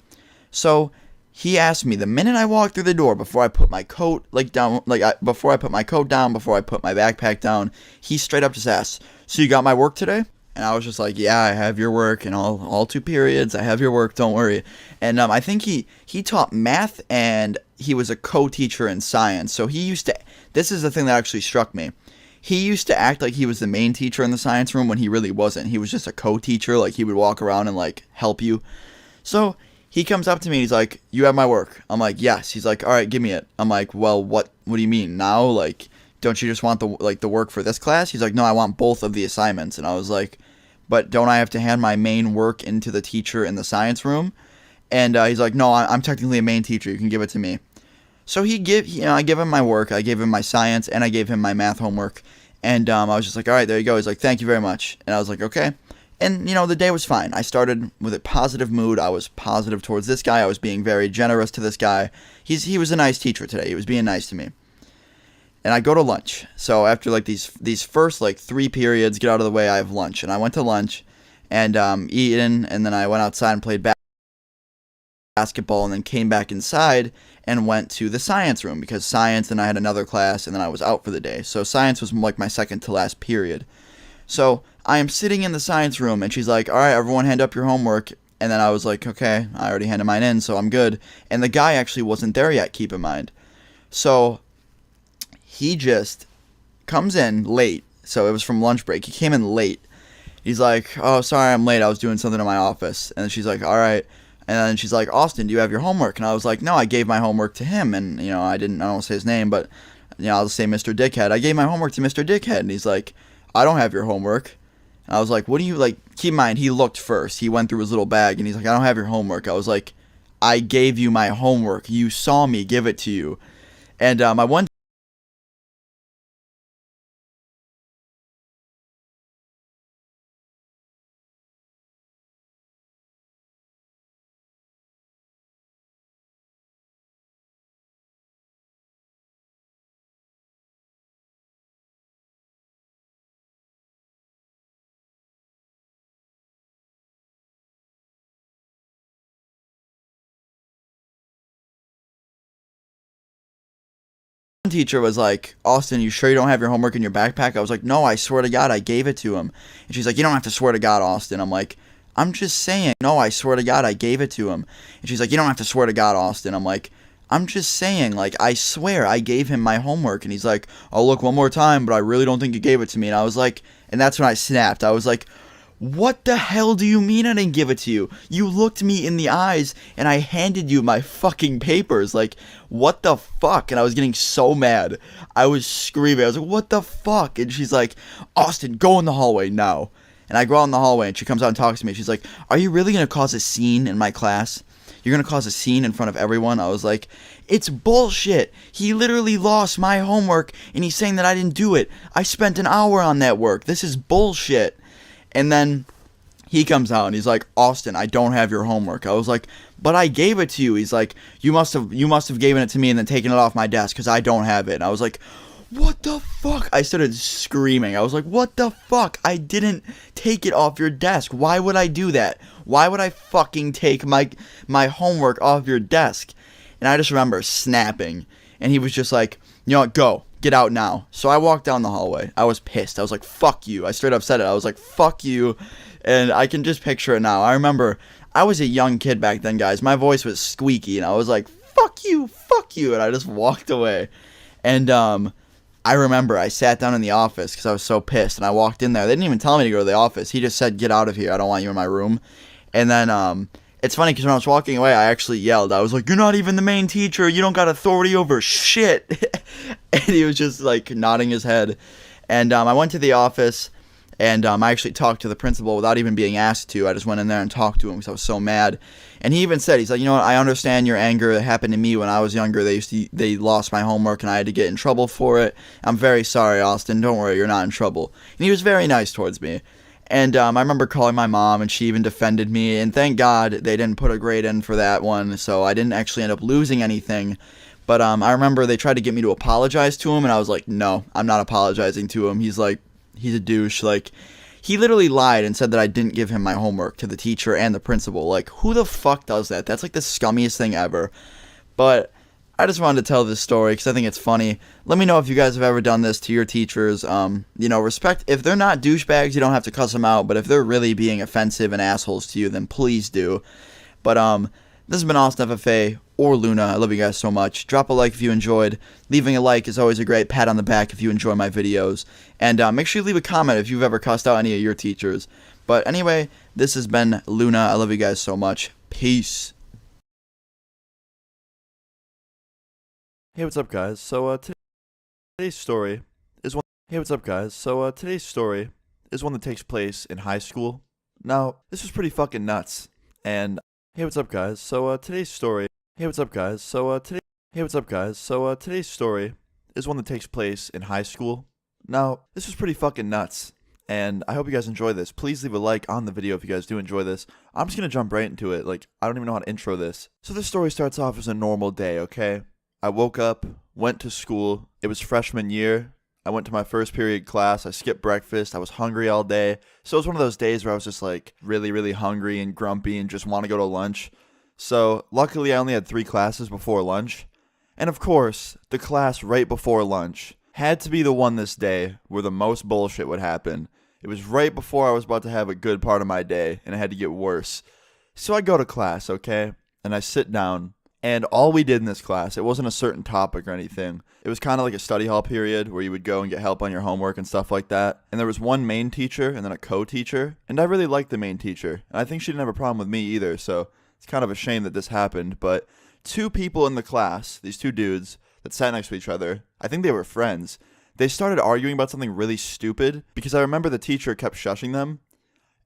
So he asked me the minute I walked through the door, before I put my coat down, before I put my coat down, before I put my backpack down, he straight up just asked, "So you got my work today?" And I was just like, "Yeah, I have your work, and all 2 periods. I have your work. Don't worry." And I think he taught math, and he was a co-teacher in science. So he used to. This is the thing that actually struck me. He used to act like he was the main teacher in the science room when he really wasn't. He was just a co-teacher. He would walk around and help you. So he comes up to me and he's like, "You have my work." I'm like, "Yes." He's like, "All right, give me it." I'm like, "Well, what do you mean now? Don't you just want the work for this class?" He's like, "No, I want both of the assignments." And I was like, "But don't I have to hand my main work into the teacher in the science room?" And he's like, "No, I'm technically a main teacher. You can give it to me." So I give him my work. I gave him my science, and I gave him my math homework. And I was just like, "All right, there you go." He's like, "Thank you very much." And I was like, "Okay." And, the day was fine. I started with a positive mood. I was positive towards this guy. I was being very generous to this guy. He was a nice teacher today. He was being nice to me. And I go to lunch. So after these first 3 periods, get out of the way, I have lunch. And I went to lunch and eaten, and then I went outside and played basketball, and then came back inside and went to the science room because science, and I had another class, and then I was out for the day. So science was my second to last period. So I am sitting in the science room, and she's like, "All right, everyone hand up your homework." And then I was like, "Okay, I already handed mine in, so I'm good." And the guy actually wasn't there yet, keep in mind. So he just comes in late. So it was from lunch break. He came in late. He's like, "Oh, sorry, I'm late. I was doing something in my office." And she's like, "All right." And then she's like, "Austin, do you have your homework?" And I was like, "No, I gave my homework to him." And, I don't want to say his name, but, I'll just say Mr. Dickhead. I gave my homework to Mr. Dickhead. And he's like, "I don't have your homework." And I was like, what do you, like, keep in mind, he looked first. He went through his little bag, and he's like, I don't have your homework. I was like, I gave you my homework. You saw me give it to you. And my one teacher was like, Austin, you sure you don't have your homework in your backpack? I was like, no, I swear to God, I gave it to him. And she's like, you don't have to swear to God, Austin. I'm like, I'm just saying. No, I swear to God, I gave it to him. And she's like, you don't have to swear to God, Austin. I'm like, I'm just saying, like, I swear I gave him my homework. And he's like, oh, look, one more time, but I really don't think you gave it to me. And I was like, and that's when I snapped. I was like, what the hell do you mean I didn't give it to you? You looked me in the eyes and I handed you my fucking papers. Like, what the fuck? And I was getting so mad. I was screaming. I was like, what the fuck? And she's like, Austin, go in the hallway now. And I go out in the hallway and she comes out and talks to me. She's like, are you really going to cause a scene in my class? You're going to cause a scene in front of everyone? I was like, it's bullshit. He literally lost my homework and he's saying that I didn't do it. I spent an hour on that work. This is bullshit. And then he comes out and he's like, Austin, I don't have your homework. I was like, but I gave it to you. He's like, you must have given it to me and then taken it off my desk because I don't have it. And I was like, what the fuck? I started screaming. I was like, what the fuck? I didn't take it off your desk. Why would I do that? Why would I fucking take my homework off your desk? And I just remember snapping. And he was just like, you know what, go. Get out now. So I walked down the hallway. I was pissed. I was like, fuck you. I straight up said it. I was like, fuck you. And I can just picture it now. I remember I was a young kid back then, guys. My voice was squeaky. And I was like, fuck you. Fuck you. And I just walked away. And I remember I sat down in the office because I was so pissed. And I walked in there. They didn't even tell me to go to the office. He just said, get out of here. I don't want you in my room. And then it's funny because when I was walking away, I actually yelled. I was like, you're not even the main teacher. You don't got authority over shit. And he was just like nodding his head. And I went to the office and I actually talked to the principal without even being asked to. I just went in there and talked to him because I was so mad. And he even said, he's like, you know what, I understand your anger. It happened to me when I was younger. They lost my homework and I had to get in trouble for it. I'm very sorry, Austin. Don't worry, you're not in trouble. And he was very nice towards me. And I remember calling my mom, and she even defended me. And thank God they didn't put a grade in for that one, so I didn't actually end up losing anything. But I remember they tried to get me to apologize to him, and I was like, no, I'm not apologizing to him. He's like, he's a douche. Like, he literally lied and said that I didn't give him my homework to the teacher and the principal. Like, who the fuck does that? That's like the scummiest thing ever. But I just wanted to tell this story because I think it's funny. Let me know if you guys have ever done this to your teachers. You know, respect. If they're not douchebags, you don't have to cuss them out. But if they're really being offensive and assholes to you, then please do. But this has been Austin FFA or Luna. I love you guys so much. Drop a like if you enjoyed. Leaving a like is always a great pat on the back if you enjoy my videos. And make sure you leave a comment if you've ever cussed out any of your teachers. But anyway, this has been Luna. I love you guys so much. Peace. Hey, what's up, guys? So today's story is one. Hey, what's up, guys? So today's story is one that takes place in high school. Now, this was pretty fucking nuts. And hey, what's up, guys? So today's story. Hey, what's up, guys? So Hey, what's up, guys? So today's story is one that takes place in high school. Now, this was pretty fucking nuts. And I hope you guys enjoy this. Please leave a like on the video if you guys do enjoy this. I'm just gonna jump right into it. Like, I don't even know how to intro this. So this story starts off as a normal day, okay? I woke up, went to school. It was freshman year. I went to my first period class. I skipped breakfast. I was hungry all day. So it was one of those days where I was just like really, really hungry and grumpy and just want to go to lunch. So luckily I only had 3 classes before lunch. And of course, the class right before lunch had to be the one this day where the most bullshit would happen. It was right before I was about to have a good part of my day and it had to get worse. So I go to class, okay? And I sit down. And all we did in this class, it wasn't a certain topic or anything. It was kind of like a study hall period where you would go and get help on your homework and stuff like that. And there was one main teacher and then a co-teacher. And I really liked the main teacher. And I think she didn't have a problem with me either. So it's kind of a shame that this happened. But 2 people in the class, these 2 dudes that sat next to each other, I think they were friends. they started arguing about something really stupid because I remember the teacher kept shushing them.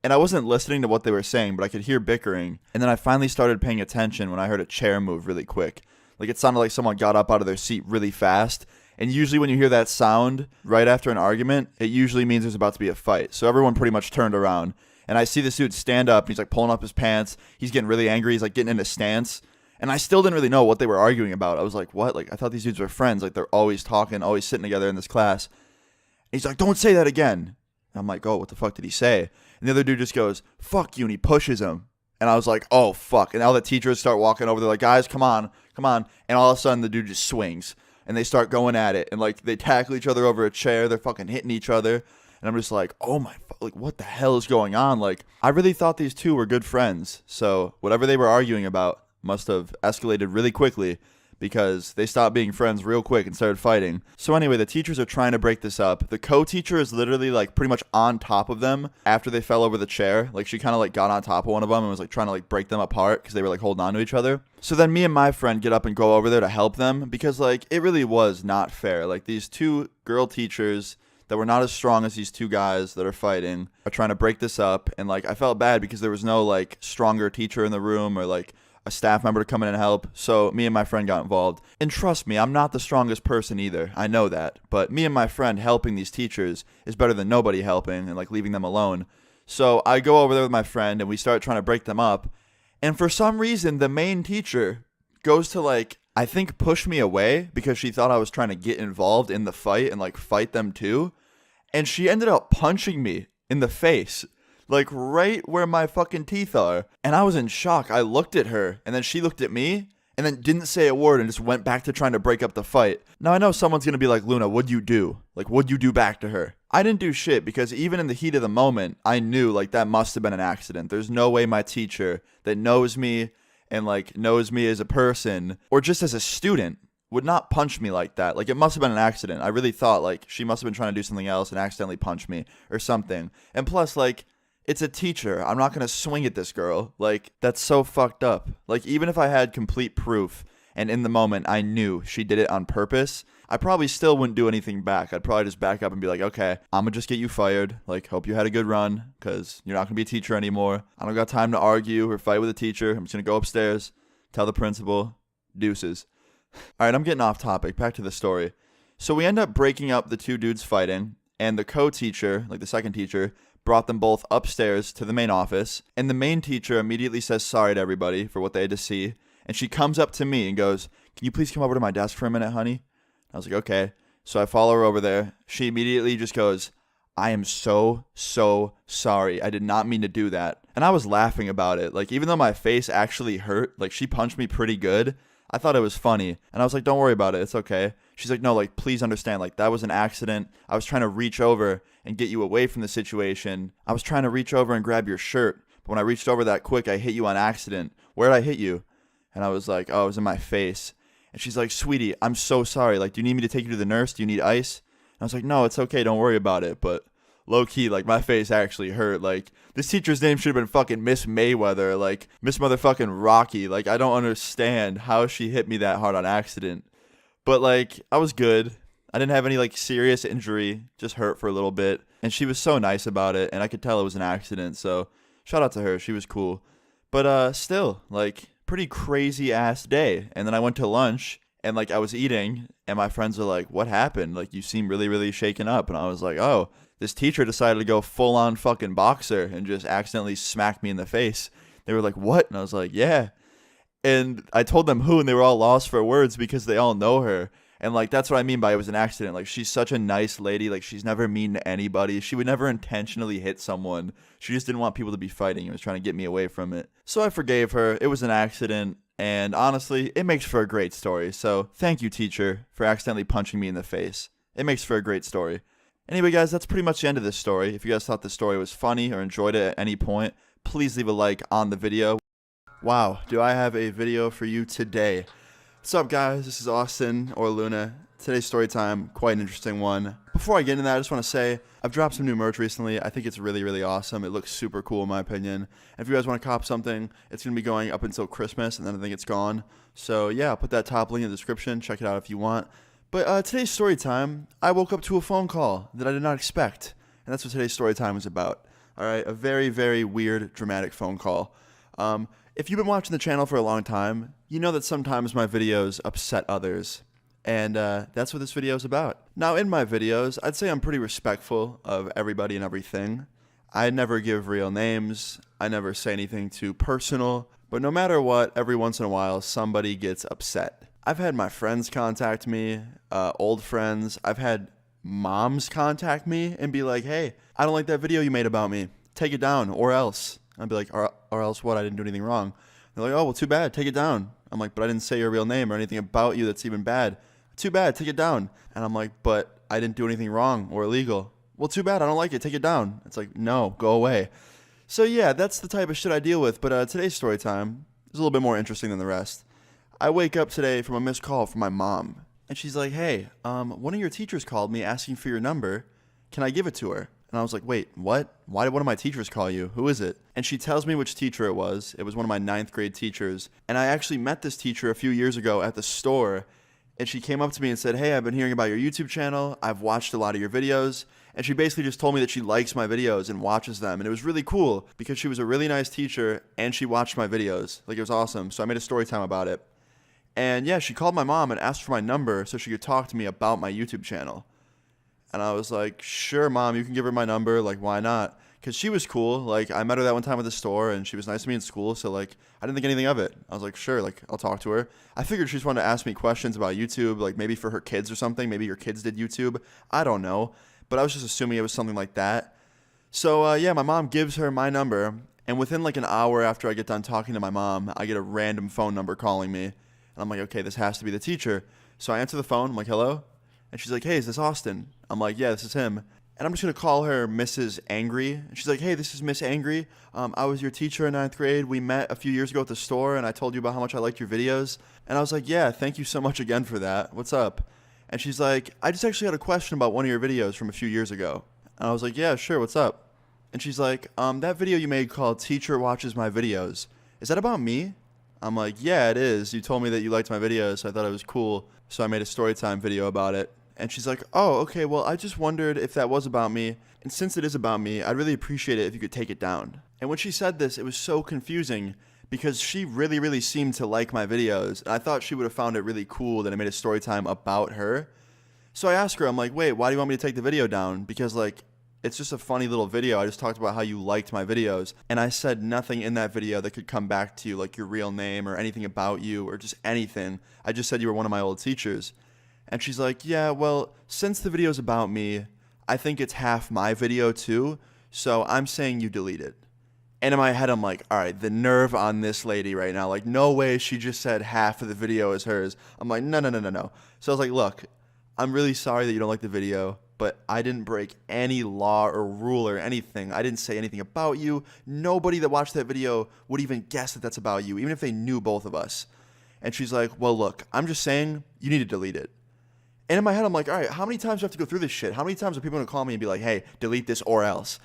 And I wasn't listening to what they were saying, but I could hear bickering. And then I finally started paying attention when I heard a chair move really quick. Like it sounded like someone got up out of their seat really fast. And usually when you hear that sound right after an argument, it usually means there's about to be a fight. So everyone pretty much turned around. And I see this dude stand up. He's like pulling up his pants. He's getting really angry. He's like getting in a stance. And I still didn't really know what they were arguing about. I was like, what? Like I thought these dudes were friends. Like they're always talking, always sitting together in this class. And he's like, don't say that again. And I'm like, oh, what the fuck did he say? And the other dude just goes, fuck you, and he pushes him. And I was like, oh, fuck. And all the teachers start walking over. They're like, guys, come on, come on. And all of a sudden, the dude just swings. And they start going at it. And, like, they tackle each other over a chair. They're fucking hitting each other. And I'm just like, oh, my, like, what the hell is going on? Like, I really thought these two were good friends. So whatever they were arguing about must have escalated really quickly, because they stopped being friends real quick and started fighting. So anyway, the teachers are trying to break this up. The co-teacher is literally like pretty much on top of them after they fell over the chair. Like she kind of like got on top of one of them and was like trying to like break them apart because they were like holding on to each other. So then me and my friend get up and go over there to help them because like it really was not fair. Like these two girl teachers that were not as strong as these two guys that are fighting are trying to break this up. And like I felt bad because there was no like stronger teacher in the room or like a staff member to come in and help, so me and my friend got involved. And trust me, I'm not the strongest person either. I know that. But me and my friend helping these teachers is better than nobody helping and like leaving them alone. So I go over there with my friend and we start trying to break them up. And for some reason, the main teacher goes to like, I think push me away because she thought I was trying to get involved in the fight and like fight them too. And she ended up punching me in the face. Like right where my fucking teeth are. And I was in shock. I looked at her and then she looked at me and then didn't say a word and just went back to trying to break up the fight. Now I know someone's going to be like, Luna, what'd you do? Like, what'd you do back to her? I didn't do shit because even in the heat of the moment, I knew like that must have been an accident. There's no way my teacher that knows me and like knows me as a person or just as a student would not punch me like that. Like it must have been an accident. I really thought like she must have been trying to do something else and accidentally punch me or something. And plus like, it's a teacher. I'm not going to swing at this girl. Like, that's so fucked up. Like, even if I had complete proof and in the moment I knew she did it on purpose, I probably still wouldn't do anything back. I'd probably just back up and be like, okay, I'm going to just get you fired. Like, hope you had a good run because you're not going to be a teacher anymore. I don't got time to argue or fight with a teacher. I'm just going to go upstairs, tell the principal, deuces. All right, I'm getting off topic. Back to the story. So we end up breaking up the two dudes fighting, and the co-teacher, like the second teacher, brought them both upstairs to the main office, and the main teacher immediately says sorry to everybody for what they had to see, and she comes up to me and goes, can you please come over to my desk for a minute, honey? I was like, okay. So I follow her over there. She immediately just goes, I am so sorry. I did not mean to do that. And I was laughing about it. Like, even though my face actually hurt, like, she punched me pretty good, I thought it was funny. And I was like, don't worry about it. It's okay. She's like, no, like, please understand. Like, that was an accident. I was trying to reach over and get you away from the situation. I was trying to reach over and grab your shirt. But when I reached over that quick, I hit you on accident. Where did I hit you? And I was like, oh, it was in my face. And she's like, sweetie, I'm so sorry. Like, do you need me to take you to the nurse? Do you need ice? And I was like, no, it's okay. Don't worry about it. But low-key, like, my face actually hurt. Like, this teacher's name should have been fucking Miss Mayweather. Like, Miss Motherfucking Rocky. Like, I don't understand how she hit me that hard on accident. But, like, I was good. I didn't have any, like, serious injury. Just hurt for a little bit. And she was so nice about it. And I could tell it was an accident. So, shout out to her. She was cool. But, still, like, pretty crazy-ass day. And then I went to lunch. And, like, I was eating. And my friends were like, what happened? Like, you seem really, really shaken up. And I was like, oh, this teacher decided to go full-on fucking boxer and just accidentally smack me in the face. They were like, what? And I was like, yeah. And I told them who, and they were all lost for words because they all know her. And, like, that's what I mean by it was an accident. Like, she's such a nice lady. Like, she's never mean to anybody. She would never intentionally hit someone. She just didn't want people to be fighting and was trying to get me away from it. So I forgave her. It was an accident. And honestly, it makes for a great story. So thank you, teacher, for accidentally punching me in the face. It makes for a great story. Anyway, guys, that's pretty much the end of this story. If you guys thought this story was funny or enjoyed it at any point, please leave a like on the video. Wow, do I have a video for you today. What's up, guys? This is Austin or Luna. Today's story time, quite an interesting one. Before I get into that, I just want to say I've dropped some new merch recently. I think it's really, really awesome. It looks super cool in my opinion. And if you guys want to cop something, it's going to be going up until Christmas, and then I think it's gone. So yeah, I'll put that top link in the description. Check it out if you want. But today's story time, I woke up to a phone call that I did not expect. And that's what today's story time is about. All right, a very, very weird, dramatic phone call. If you've been watching the channel for a long time, you know that sometimes my videos upset others. And that's what this video is about. Now, in my videos, I'd say I'm pretty respectful of everybody and everything. I never give real names. I never say anything too personal. But no matter what, every once in a while, somebody gets upset. I've had my friends contact me, old friends. I've had moms contact me and be like, hey, I don't like that video you made about me. Take it down, or else. I'd be like, or else what? I didn't do anything wrong. They're like, oh, well, too bad. Take it down. I'm like, but I didn't say your real name or anything about you that's even bad. Too bad. Take it down. And I'm like, but I didn't do anything wrong or illegal. Well, too bad. I don't like it. Take it down. It's like, no, go away. So yeah, that's the type of shit I deal with. But today's story time is a little bit more interesting than the rest. I wake up today from a missed call from my mom. And she's like, hey, one of your teachers called me asking for your number. Can I give it to her? And I was like, wait, what? Why did one of my teachers call you? Who is it? And she tells me which teacher it was. It was one of my 9th grade teachers. And I actually met this teacher a few years ago at the store. And she came up to me and said, hey, I've been hearing about your YouTube channel. I've watched a lot of your videos. And she basically just told me that she likes my videos and watches them. And it was really cool because she was a really nice teacher and she watched my videos. Like, it was awesome. So I made a story time about it. And yeah, she called my mom and asked for my number so she could talk to me about my YouTube channel. And I was like, sure, Mom, you can give her my number. Like, why not? Because she was cool. Like, I met her that one time at the store, and she was nice to me in school. So, like, I didn't think anything of it. I was like, sure, like, I'll talk to her. I figured she just wanted to ask me questions about YouTube, like, maybe for her kids or something. Maybe your kids did YouTube. I don't know. But I was just assuming it was something like that. So, yeah, my mom gives her my number. And within, like, an hour after I get done talking to my mom, I get a random phone number calling me. And I'm like, okay, this has to be the teacher. So I answer the phone. I'm like, hello? And she's like, hey, is this Austin? I'm like, yeah, this is him. And I'm just going to call her Mrs. Angry. And she's like, hey, this is Miss Angry. I was your teacher in 9th grade. We met a few years ago at the store, and I told you about how much I liked your videos. And I was like, yeah, thank you so much again for that. What's up? And she's like, I just actually had a question about one of your videos from a few years ago. And I was like, yeah, sure, what's up? And she's like, that video you made called Teacher Watches My Videos, is that about me? I'm like, yeah, it is. You told me that you liked my videos, so I thought it was cool. So I made a storytime video about it. And she's like, oh, okay, well, I just wondered if that was about me. And since it is about me, I'd really appreciate it if you could take it down. And when she said this, it was so confusing because she really, really seemed to like my videos. And I thought she would have found it really cool that I made a storytime about her. So I asked her, I'm like, wait, why do you want me to take the video down? Because, like, it's just a funny little video. I just talked about how you liked my videos. And I said nothing in that video that could come back to you, like your real name or anything about you or just anything. I just said you were one of my old teachers. And she's like, yeah, well, since the video's about me, I think it's half my video too. So I'm saying you delete it. And in my head, I'm like, all right, the nerve on this lady right now. Like, no way she just said half of the video is hers. I'm like, no. So I was like, look, I'm really sorry that you don't like the video, but I didn't break any law or rule or anything. I didn't say anything about you. Nobody that watched that video would even guess that that's about you, even if they knew both of us. And she's like, well, look, I'm just saying you need to delete it. And in my head, I'm like, all right, how many times do I have to go through this shit? How many times are people going to call me and be like, hey, delete this or else?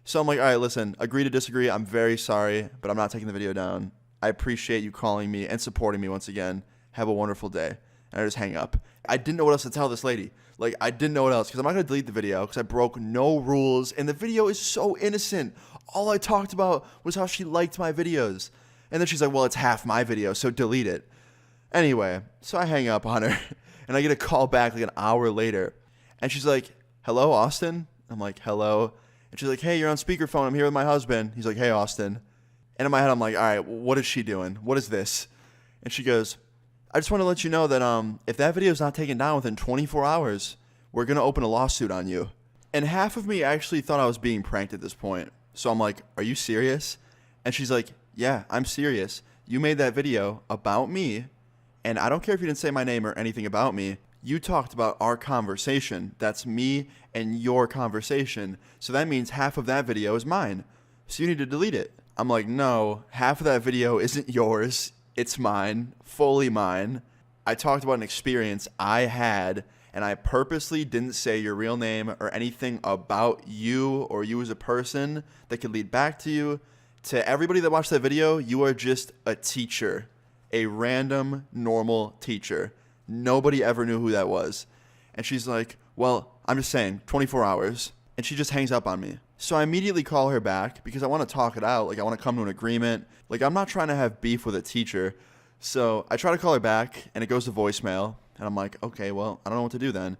So I'm like, all right, listen, agree to disagree. I'm very sorry, but I'm not taking the video down. I appreciate you calling me and supporting me once again. Have a wonderful day. And I just hang up. I didn't know what else to tell this lady. Like, I didn't know what else because I'm not going to delete the video because I broke no rules. And the video is so innocent. All I talked about was how she liked my videos. And then she's like, well, it's half my video, so delete it. Anyway, so I hang up on her. And I get a call back like an hour later. And she's like, hello, Austin? I'm like, hello. And she's like, hey, you're on speakerphone. I'm here with my husband. He's like, hey, Austin. And in my head, I'm like, all right, what is she doing? What is this? And she goes, I just want to let you know that if that video is not taken down within 24 hours, we're going to open a lawsuit on you. And half of me actually thought I was being pranked at this point. So I'm like, are you serious? And she's like, yeah, I'm serious. You made that video about me. And I don't care if you didn't say my name or anything about me. You talked about our conversation. That's me and your conversation. So that means half of that video is mine. So you need to delete it. I'm like, no, half of that video isn't yours. It's mine, fully mine. I talked about an experience I had, and I purposely didn't say your real name or anything about you or you as a person that could lead back to you. To everybody that watched that video, you are just a teacher. A random, normal teacher. Nobody ever knew who that was. And she's like, well, I'm just saying, 24 hours. And she just hangs up on me. So I immediately call her back because I want to talk it out. Like, I want to come to an agreement. Like, I'm not trying to have beef with a teacher. So I try to call her back, and it goes to voicemail. And I'm like, okay, well, I don't know what to do then.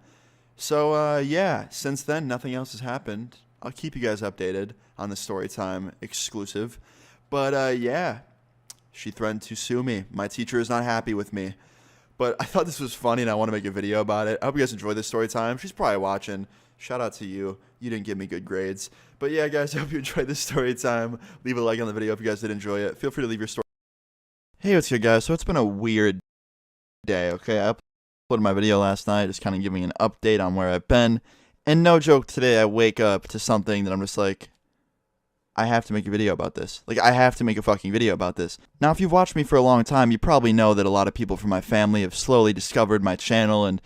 So, yeah, since then, nothing else has happened. I'll keep you guys updated on the Storytime exclusive. But, yeah, she threatened to sue me. My teacher is not happy with me. But I thought this was funny, and I want to make a video about it. I hope you guys enjoyed this story time. She's probably watching. Shout out to you. You didn't give me good grades. But yeah, guys, I hope you enjoyed this story time. Leave a like on the video if you guys did enjoy it. Feel free to leave your story. Hey, what's good, guys? So it's been a weird day, okay? I uploaded my video last night, just kind of giving an update on where I've been. And no joke, today I wake up to something that I'm just like, I have to make a video about this. Like, I have to make a fucking video about this. Now, if you've watched me for a long time, you probably know that a lot of people from my family have slowly discovered my channel. And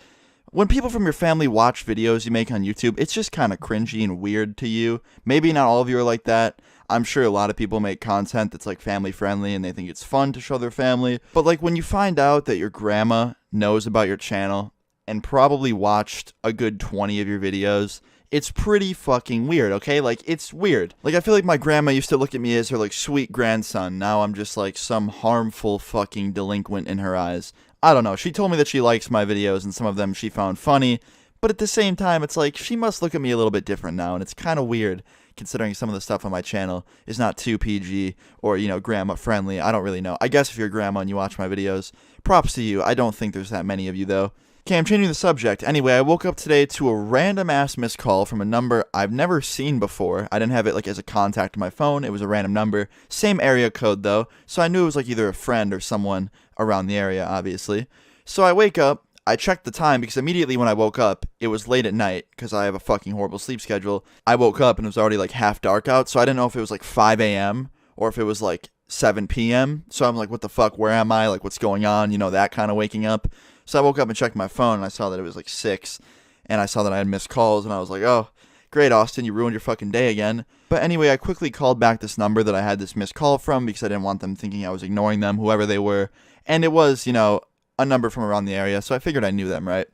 when people from your family watch videos you make on YouTube, it's just kind of cringy and weird to you. Maybe not all of you are like that. I'm sure a lot of people make content that's like family friendly and they think it's fun to show their family. But like when you find out that your grandma knows about your channel and probably watched a good 20 of your videos, it's pretty fucking weird, okay? Like, it's weird. Like, I feel like my grandma used to look at me as her, like, sweet grandson. Now I'm just, like, some harmful fucking delinquent in her eyes. I don't know. She told me that she likes my videos, and some of them she found funny. But at the same time, it's like, she must look at me a little bit different now, and it's kind of weird, considering some of the stuff on my channel is not too PG or, you know, grandma-friendly. I don't really know. I guess if you're a grandma and you watch my videos, props to you. I don't think there's that many of you, though. Okay, I'm changing the subject. Anyway, I woke up today to a random-ass missed call from a number I've never seen before. I didn't have it, like, as a contact on my phone. It was a random number. Same area code, though, so I knew it was, like, either a friend or someone around the area, obviously. So I wake up, I checked the time, because immediately when I woke up, it was late at night, because I have a fucking horrible sleep schedule. I woke up, and it was already, like, half dark out, so I didn't know if it was, like, 5 a.m. or if it was, like, 7 p.m. So I'm like, what the fuck, where am I? Like, what's going on? You know, that kind of waking up. So I woke up and checked my phone, and I saw that it was like 6, and I saw that I had missed calls, and I was like, oh, great, Austin, you ruined your fucking day again. But anyway, I quickly called back this number that I had this missed call from because I didn't want them thinking I was ignoring them, whoever they were. And it was, you know, a number from around the area, so I figured I knew them, right?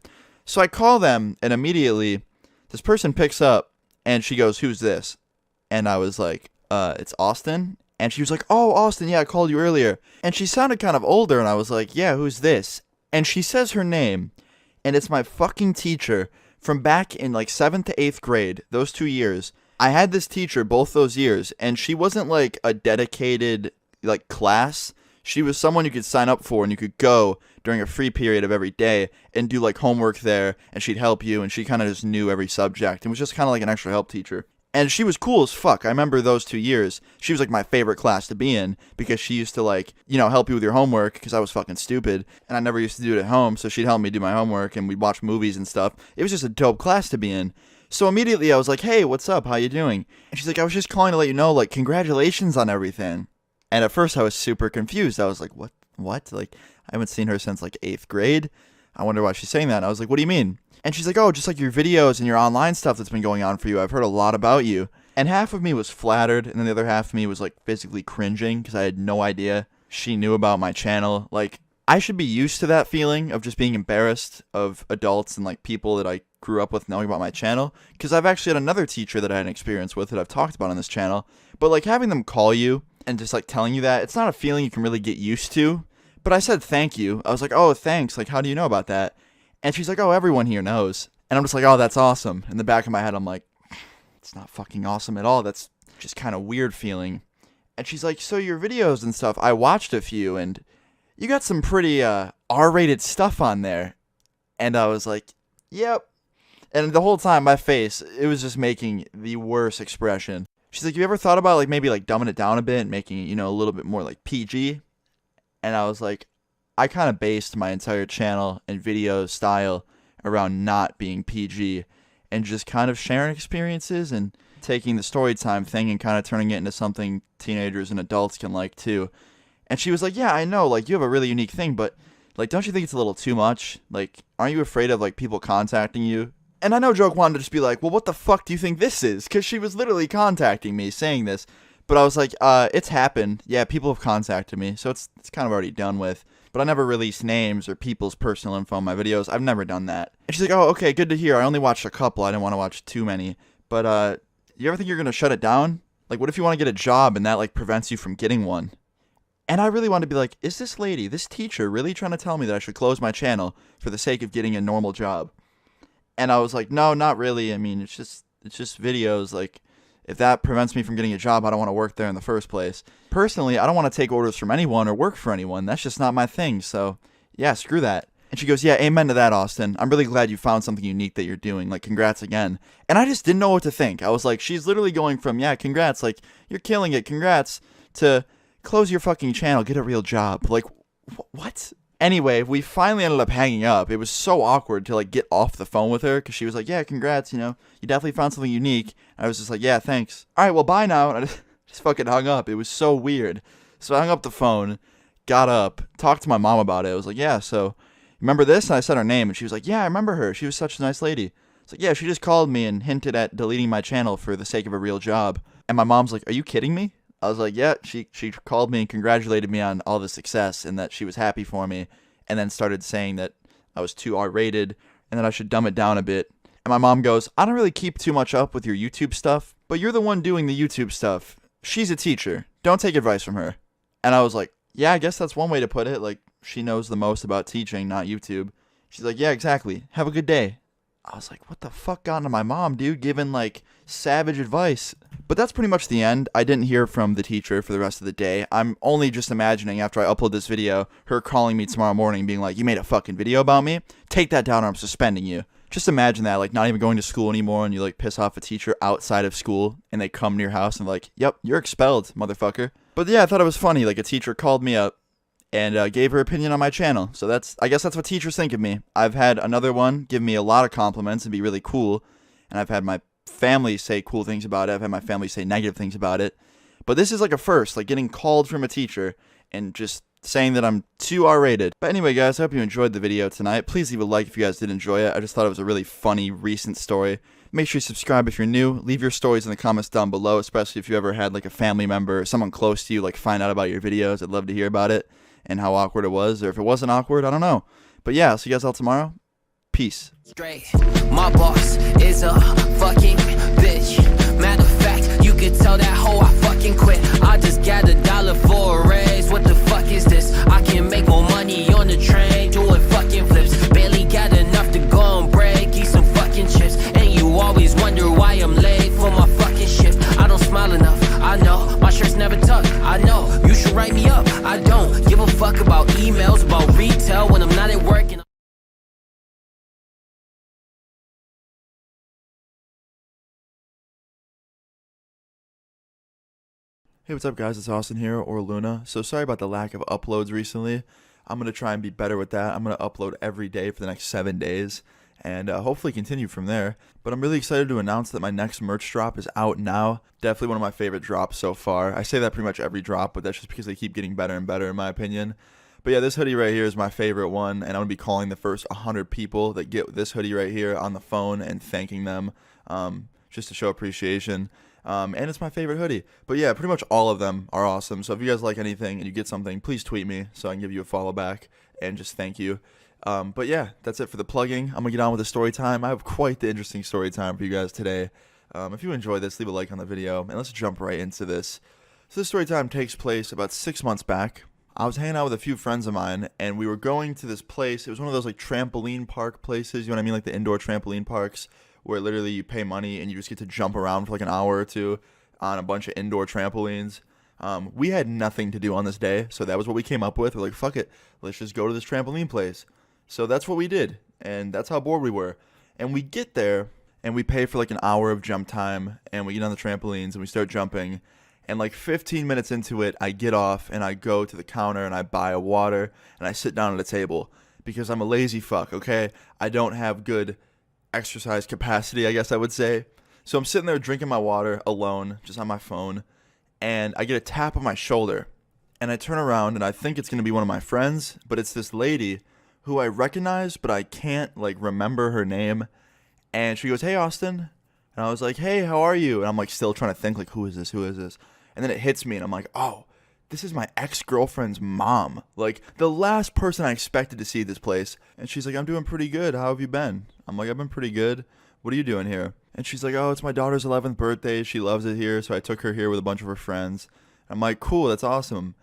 So I call them, and immediately this person picks up, and she goes, who's this? And I was like, it's Austin. And she was like, oh, Austin, yeah, I called you earlier. And she sounded kind of older, and I was like, yeah, who's this? And she says her name, and it's my fucking teacher from back in like 7th to 8th grade, those 2 years. I had this teacher both those years, and she wasn't like a dedicated like class. She was someone you could sign up for, and you could go during a free period of every day and do like homework there, and she'd help you, and she kind of just knew every subject. It was just kind of like an extra help teacher. And she was cool as fuck. I remember those 2 years. She was like my favorite class to be in because she used to like, you know, help you with your homework because I was fucking stupid and I never used to do it at home. So she'd help me do my homework and we'd watch movies and stuff. It was just a dope class to be in. So immediately I was like, hey, what's up? How you doing? And she's like, I was just calling to let you know, like, congratulations on everything. And at first I was super confused. I was like, what? Like, I haven't seen her since like 8th grade. I wonder why she's saying that. And I was like, what do you mean? And she's like, oh, just like your videos and your online stuff that's been going on for you. I've heard a lot about you. And half of me was flattered, and then the other half of me was like physically cringing because I had no idea she knew about my channel. Like, I should be used to that feeling of just being embarrassed of adults and like people that I grew up with knowing about my channel. Because I've actually had another teacher that I had an experience with that I've talked about on this channel. But like having them call you and just like telling you that, it's not a feeling you can really get used to. But I said thank you. I was like, oh, thanks. Like, how do you know about that? And she's like, oh, everyone here knows. And I'm just like, oh, that's awesome. In the back of my head, I'm like, it's not fucking awesome at all. That's just kind of weird feeling. And she's like, so your videos and stuff, I watched a few, and you got some pretty R-rated stuff on there. And I was like, yep. And the whole time, my face, it was just making the worst expression. She's like, you ever thought about like maybe like dumbing it down a bit and making it, you know, a little bit more like PG? And I was like, I kind of based my entire channel and video style around not being PG and just kind of sharing experiences and taking the story time thing and kind of turning it into something teenagers and adults can like too. And she was like, yeah, I know, like, you have a really unique thing, but like, don't you think it's a little too much? Like, aren't you afraid of like people contacting you? And I know Joke wanted to just be like, well, what the fuck do you think this is? Because she was literally contacting me saying this. But I was like, it's happened. Yeah, people have contacted me, so it's kind of already done with. but I never release names or people's personal info in my videos. I've never done that. And she's like, oh, okay, good to hear. I only watched a couple. I didn't want to watch too many. But you ever think you're going to shut it down? Like, what if you want to get a job and that, like, prevents you from getting one? And I really want to be like, is this lady, this teacher, really trying to tell me that I should close my channel for the sake of getting a normal job? And I was like, no, not really. I mean, it's just videos. Like, if that prevents me from getting a job, I don't want to work there in the first place. Personally, I don't want to take orders from anyone or work for anyone. That's just not my thing. So, yeah, screw that. And she goes, yeah, amen to that, Austin. I'm really glad you found something unique that you're doing. Like, congrats again. And I just didn't know what to think. I was like, she's literally going from, yeah, congrats, like, you're killing it, congrats, to close your fucking channel, get a real job. Like, what? Anyway, we finally ended up hanging up. It was so awkward to, like, get off the phone with her, because she was like, yeah, congrats, you know, you definitely found something unique. And I was just like, yeah, thanks. All right, well, bye now. And I just fucking hung up. It was so weird. So I hung up the phone, got up, talked to my mom about it. I was like, yeah, so, remember this? And I said her name, and she was like, yeah, I remember her. She was such a nice lady. It's like, yeah, she just called me and hinted at deleting my channel for the sake of a real job. And my mom's like, are you kidding me? I was like, yeah, she called me and congratulated me on all the success and that she was happy for me, and then started saying that I was too R-rated and that I should dumb it down a bit. And my mom goes, I don't really keep too much up with your YouTube stuff, but you're the one doing the YouTube stuff. She's a teacher. Don't take advice from her. And I was like, yeah, I guess that's one way to put it. Like, she knows the most about teaching, not YouTube. She's like, yeah, exactly. Have a good day. I was like, what the fuck got into my mom, dude? Giving, like, savage advice. But that's pretty much the end. I didn't hear from the teacher for the rest of the day. I'm only just imagining after I upload this video, her calling me tomorrow morning being like, you made a fucking video about me? Take that down or I'm suspending you. Just imagine that, like, not even going to school anymore and you, like, piss off a teacher outside of school and they come to your house and like, yep, you're expelled, motherfucker. But yeah, I thought it was funny. Like, a teacher called me up and gave her opinion on my channel. So I guess that's what teachers think of me. I've had another one give me a lot of compliments and be really cool. And I've had my family say cool things about it. I've had my family say negative things about it. But this is like a first, like getting called from a teacher and just saying that I'm too R-rated. But anyway, guys, I hope you enjoyed the video tonight. Please leave a like if you guys did enjoy it. I just thought it was a really funny, recent story. Make sure you subscribe if you're new. Leave your stories in the comments down below, especially if you ever had like a family member or someone close to you like find out about your videos. I'd love to hear about it and how awkward it was, or if it wasn't awkward, I don't know. But yeah, I'll see you guys all tomorrow. Peace. Straight. My boss is a fucking bitch. Matter of fact, you could tell that hoe I fucking quit. I just got $1 for a raise. What the fuck is this? I can make more money on the train doing fucking flips. Barely got enough to go and break, eat some fucking chips. And you always wonder why I'm late for my fucking shift. I don't smile enough, I know. My shirt's never tucked, I know. You should write me up, I don't give a fuck about emails, about retail when I'm not at work. And Hey, what's up, guys? It's Austin here, or Luna. So sorry about the lack of uploads recently. I'm going to try and be better with that. I'm going to upload every day for the next 7 days and hopefully continue from there. But I'm really excited to announce that my next merch drop is out now. Definitely one of my favorite drops so far. I say that pretty much every drop, but that's just because they keep getting better and better in my opinion. But yeah, this hoodie right here is my favorite one, and I'm going to be calling the first 100 people that get this hoodie right here on the phone and thanking them just to show appreciation. And it's my favorite hoodie. But yeah, pretty much all of them are awesome. So if you guys like anything and you get something, please tweet me so I can give you a follow back and just thank you. But yeah, that's it for the plugging. I'm going to get on with the story time. I have quite the interesting story time for you guys today. If you enjoyed this, leave a like on the video, and let's jump right into this. So this story time takes place about 6 months back. I was hanging out with a few friends of mine, and we were going to this place. It was one of those like trampoline park places, you know what I mean, like the indoor trampoline parks, where literally you pay money and you just get to jump around for like an hour or two on a bunch of indoor trampolines. We had nothing to do on this day, so that was what we came up with. We're like, fuck it, let's just go to this trampoline place. So that's what we did, and that's how bored we were. And we get there, and we pay for like an hour of jump time, and we get on the trampolines, and we start jumping. And like 15 minutes into it, I get off, and I go to the counter, and I buy a water, and I sit down at a table. Because I'm a lazy fuck, okay? I don't have good exercise capacity, I guess I would say. So I'm sitting there drinking my water alone, just on my phone, and I get a tap on my shoulder. And I turn around, and I think it's going to be one of my friends, but it's this lady who I recognize, but I can't like remember her name. And she goes, hey, Austin. And I was like, hey, how are you? And I'm like still trying to think like, who is this? And then it hits me, and I'm like, oh, this is my ex-girlfriend's mom. Like, the last person I expected to see this place. And she's like, I'm doing pretty good. How have you been? I'm like, I've been pretty good. What are you doing here? And she's like, oh, it's my daughter's 11th birthday. She loves it here, so I took her here with a bunch of her friends. I'm like, cool, that's awesome.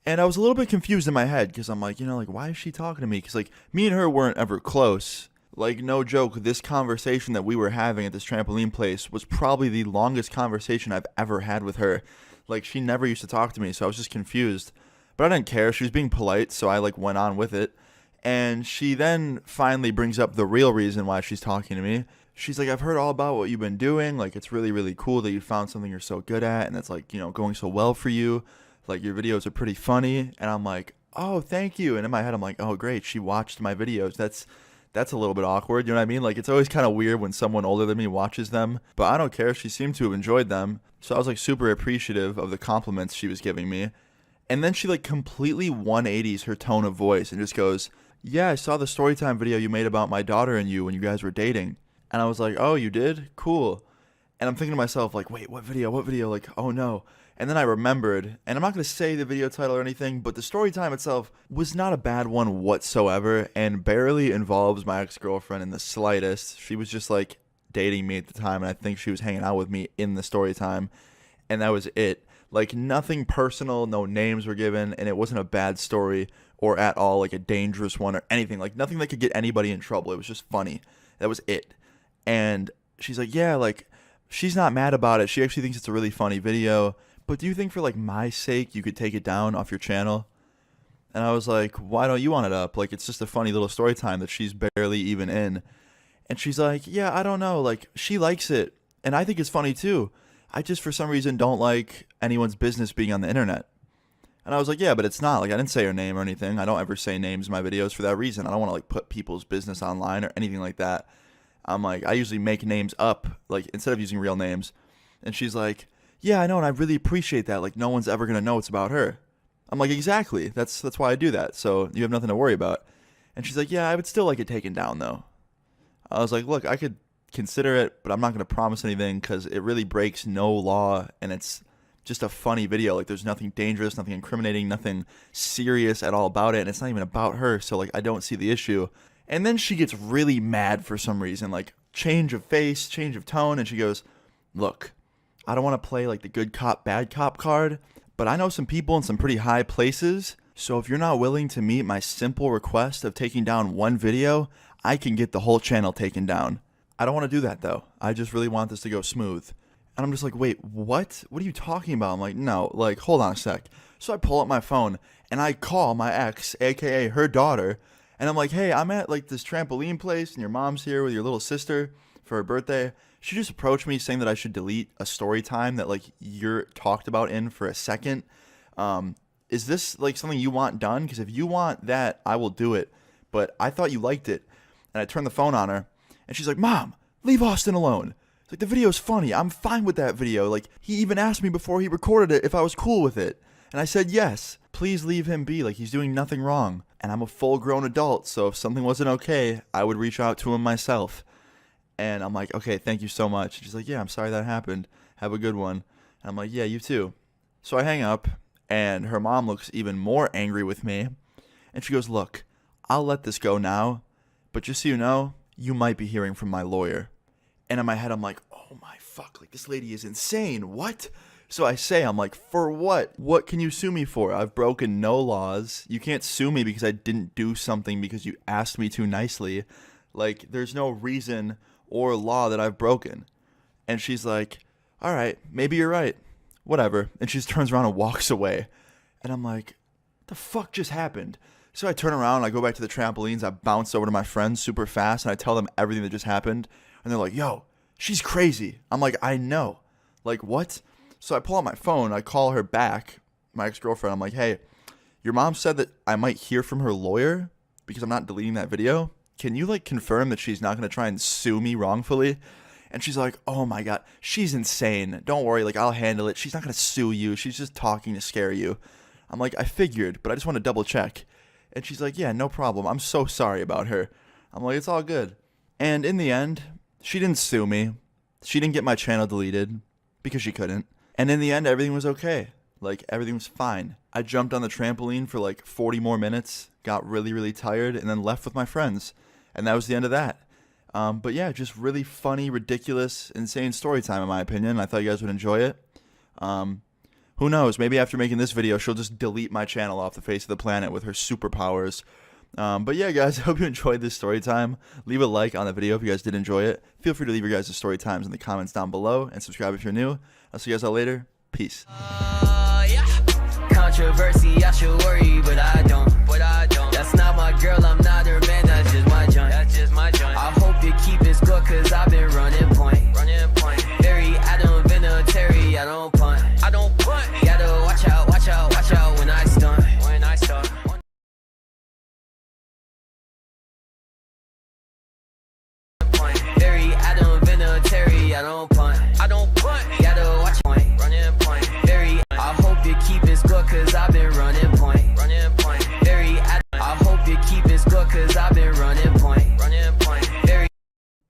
And I was a little bit confused in my head because I'm like, like, why is she talking to me? Because, like, me and her weren't ever close. Like, no joke, this conversation that we were having at this trampoline place was probably the longest conversation I've ever had with her. Like, she never used to talk to me, so I was just confused. But I didn't care. She was being polite, so I, like, went on with it. And she then finally brings up the real reason why she's talking to me. She's like, I've heard all about what you've been doing. Like, it's really, really cool that you found something you're so good at, and it's, like, going so well for you. Like, your videos are pretty funny. And I'm like, oh, thank you. And in my head, I'm like, oh, great, she watched my videos. That's a little bit awkward, you know what I mean? Like, it's always kind of weird when someone older than me watches them, but I don't care. She seemed to have enjoyed them, so I was, like, super appreciative of the compliments she was giving me. And then she, like, completely 180s her tone of voice and just goes, yeah, I saw the storytime video you made about my daughter and you when you guys were dating. And I was like, oh, you did? Cool. And I'm thinking to myself, like, wait, what video? Like, oh, no. And then I remembered, and I'm not going to say the video title or anything, but the story time itself was not a bad one whatsoever and barely involves my ex-girlfriend in the slightest. She was just, like, dating me at the time, and I think she was hanging out with me in the story time, and that was it. Like, nothing personal, no names were given, and it wasn't a bad story or at all, like, a dangerous one or anything. Like, nothing that could get anybody in trouble. It was just funny. That was it. And she's like, yeah, like, she's not mad about it. She actually thinks it's a really funny video. But do you think for, like, my sake you could take it down off your channel? And I was like, why don't you want it up? Like, it's just a funny little story time that she's barely even in. And she's like, yeah, I don't know. Like, she likes it. And I think it's funny, too. I just, for some reason, don't like anyone's business being on the internet. And I was like, yeah, but it's not. Like, I didn't say her name or anything. I don't ever say names in my videos for that reason. I don't want to, like, put people's business online or anything like that. I'm like, I usually make names up, like, instead of using real names. And she's like, yeah, I know, and I really appreciate that. Like, no one's ever going to know it's about her. I'm like, exactly. That's why I do that. So you have nothing to worry about. And she's like, yeah, I would still like it taken down, though. I was like, look, I could consider it, but I'm not going to promise anything because it really breaks no law, and it's just a funny video. Like, there's nothing dangerous, nothing incriminating, nothing serious at all about it, and it's not even about her, so, like, I don't see the issue. And then she gets really mad for some reason, like, change of face, change of tone, and she goes, look, I don't want to play, like, the good cop, bad cop card, but I know some people in some pretty high places, so if you're not willing to meet my simple request of taking down one video, I can get the whole channel taken down. I don't want to do that, though. I just really want this to go smooth. And I'm just like, wait, what? What are you talking about? I'm like, no, like, hold on a sec. So I pull up my phone, and I call my ex, a.k.a. her daughter, and I'm like, hey, I'm at, like, this trampoline place, and your mom's here with your little sister for her birthday. She just approached me saying that I should delete a story time that, like, you're talked about in for a second. Is this, like, something you want done? Because if you want that, I will do it. But I thought you liked it. And I turned the phone on her, and she's like, Mom, leave Austin alone. It's like, the video's funny. I'm fine with that video. Like, he even asked me before he recorded it if I was cool with it. And I said, yes, please leave him be. Like, he's doing nothing wrong. And I'm a full-grown adult, so if something wasn't okay, I would reach out to him myself. And I'm like, okay, thank you so much. She's like, yeah, I'm sorry that happened. Have a good one. And I'm like, yeah, you too. So I hang up, and her mom looks even more angry with me. And she goes, look, I'll let this go now, but just so you know, you might be hearing from my lawyer. And in my head, I'm like, oh my fuck, like, this lady is insane. What? So I say, I'm like, for what? What can you sue me for? I've broken no laws. You can't sue me because I didn't do something because you asked me to nicely. Like, there's no reason or law that I've broken. And she's like, all right, maybe you're right. Whatever. And she just turns around and walks away. And I'm like, what the fuck just happened? So I turn around, I go back to the trampolines, I bounce over to my friends super fast, and I tell them everything that just happened. And they're like, yo, she's crazy. I'm like, I know. Like, what? So I pull out my phone, I call her back, my ex-girlfriend. I'm like, hey, your mom said that I might hear from her lawyer because I'm not deleting that video. Can you, like, confirm that she's not going to try and sue me wrongfully? And she's like, oh my God, she's insane. Don't worry, like, I'll handle it. She's not going to sue you. She's just talking to scare you. I'm like, I figured, but I just want to double check. And she's like, yeah, no problem. I'm so sorry about her. I'm like, it's all good. And in the end, she didn't sue me. She didn't get my channel deleted because she couldn't. And in the end, everything was okay. Like, everything was fine. I jumped on the trampoline for like 40 more minutes, got really, really tired, and then left with my friends. And that was the end of that. But yeah, just really funny, ridiculous, insane story time in my opinion. I thought you guys would enjoy it. Who knows? Maybe after making this video, she'll just delete my channel off the face of the planet with her superpowers. But yeah, guys, I hope you enjoyed this story time. Leave a like on the video if you guys did enjoy it. Feel free to leave your guys' story times in the comments down below, and subscribe if you're new. I'll see you guys all later. Peace. Yeah. Controversy, I should worry, but I don't. That's not my girl, I'm not her man, that's just my joint. I hope you keep it score, cause I've been running point. Very Adam Vinatieri, I don't punt. Gotta watch out when I stunt. Very Adam Vinatieri, I don't punt. Gotta watch point. Very, I hope you keep it score, cause I've been running point. Very, I hope you keep it score, cause I've been running point. Very.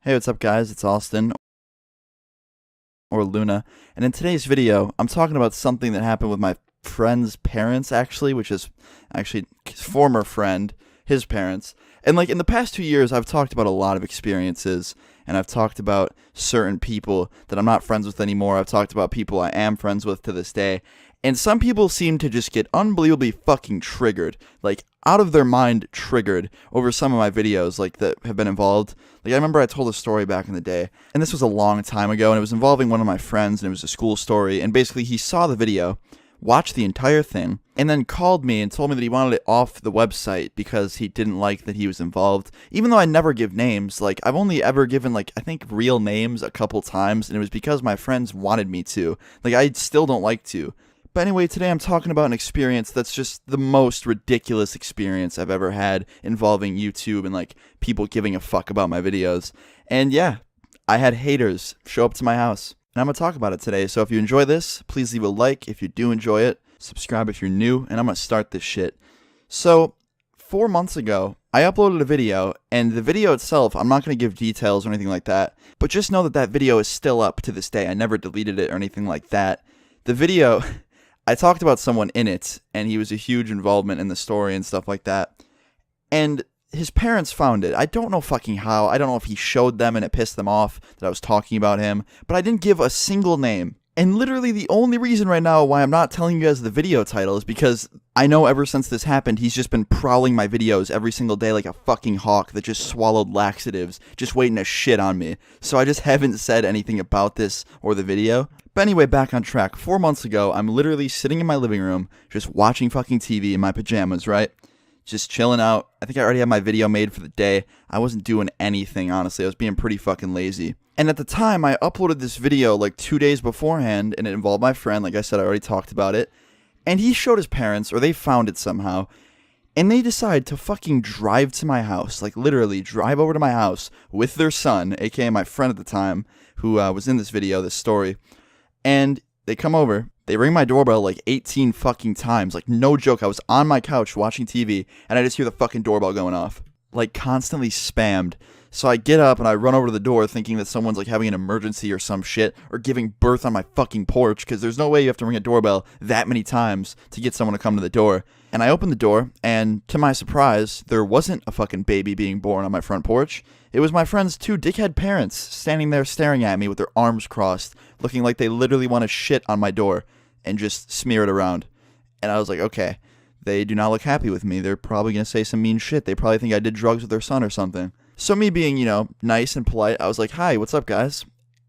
Hey, what's up guys? It's Austin, or Luna, and in today's video, I'm talking about something that happened with my friend's parents, actually, which is actually his former friend, his parents. And like in the past 2 years, I've talked about a lot of experiences, and I've talked about certain people that I'm not friends with anymore. I've talked about people I am friends with to this day, and some people seem to just get unbelievably fucking triggered, like out of their mind triggered over some of my videos, like that have been involved. Like I remember I told a story back in the day, and this was a long time ago, and it was involving one of my friends, and it was a school story, and basically he saw the video, watched the entire thing, and then called me and told me that he wanted it off the website because he didn't like that he was involved. Even though I never give names, like I've only ever given like I think real names a couple times, and it was because my friends wanted me to. Like I still don't like to. But anyway, today I'm talking about an experience that's just the most ridiculous experience I've ever had involving YouTube and like people giving a fuck about my videos. And yeah, I had haters show up to my house. And I'm going to talk about it today, so if you enjoy this, please leave a like if you do enjoy it, subscribe if you're new, and I'm going to start this shit. So, 4 months ago, I uploaded a video, and the video itself, I'm not going to give details or anything like that, but just know that that video is still up to this day. I never deleted it or anything like that. The video, I talked about someone in it, and he was a huge involvement in the story and stuff like that, and his parents found it. I don't know fucking how. I don't know if he showed them and it pissed them off that I was talking about him, but I didn't give a single name. And literally the only reason right now why I'm not telling you guys the video title is because I know ever since this happened, he's just been prowling my videos every single day like a fucking hawk that just swallowed laxatives, just waiting to shit on me. So I just haven't said anything about this or the video. But anyway, back on track. 4 months ago, I'm literally sitting in my living room, just watching fucking TV in my pajamas, right? Just chilling out. I think I already had my video made for the day. I wasn't doing anything, honestly. I was being pretty fucking lazy. And at the time, I uploaded this video like 2 days beforehand, and it involved my friend. Like I said, I already talked about it. And he showed his parents, or they found it somehow, and they decided to fucking drive to my house. Like literally drive over to my house with their son, aka my friend at the time, who was in this video, this story. And they come over. They ring my doorbell like 18 fucking times. Like, no joke. I was on my couch watching TV, and I just hear the fucking doorbell going off. Like, constantly spammed. So I get up, and I run over to the door thinking that someone's, like, having an emergency or some shit, or giving birth on my fucking porch, because there's no way you have to ring a doorbell that many times to get someone to come to the door. And I open the door, and to my surprise, there wasn't a fucking baby being born on my front porch. It was my friend's two dickhead parents standing there staring at me with their arms crossed, looking like they literally want to shit on my door and just smear it around. And I was like, okay, they do not look happy with me. They're probably going to say some mean shit. They probably think I did drugs with their son or something. So me being, nice and polite, I was like, hi, what's up, guys?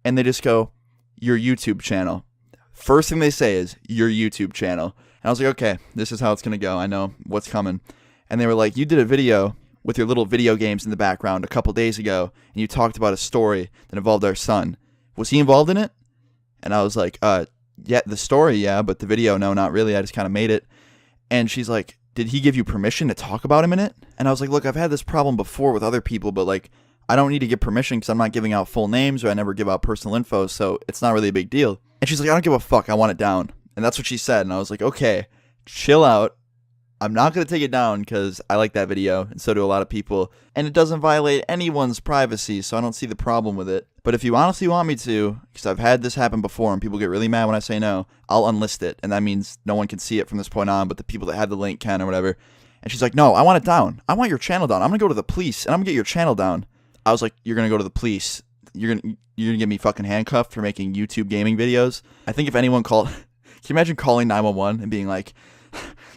And they just go, your YouTube channel. First thing they say is, your YouTube channel. And I was like, okay, this is how it's going to go. I know what's coming. And they were like, you did a video with your little video games in the background a couple days ago, and you talked about a story that involved our son. Was he involved in it? And I was like, yeah, the story, yeah, but the video, no, not really. I just kind of made it. And she's like, did he give you permission to talk about him in it? And I was like, look, I've had this problem before with other people, but like, I don't need to get permission because I'm not giving out full names or I never give out personal info, so it's not really a big deal. And she's like, I don't give a fuck, I want it down. And that's what she said. And I was like, okay, chill out. I'm not going to take it down because I like that video, and so do a lot of people, and it doesn't violate anyone's privacy, so I don't see the problem with it. But if you honestly want me to, because I've had this happen before and people get really mad when I say no, I'll unlist it, and that means no one can see it from this point on, but the people that have the link can or whatever. And she's like, no, I want it down. I want your channel down. I'm going to go to the police, and I'm going to get your channel down. I was like, you're going to go to the police. You're going to get me fucking handcuffed for making YouTube gaming videos? I think if anyone called... Can you imagine calling 911 and being like...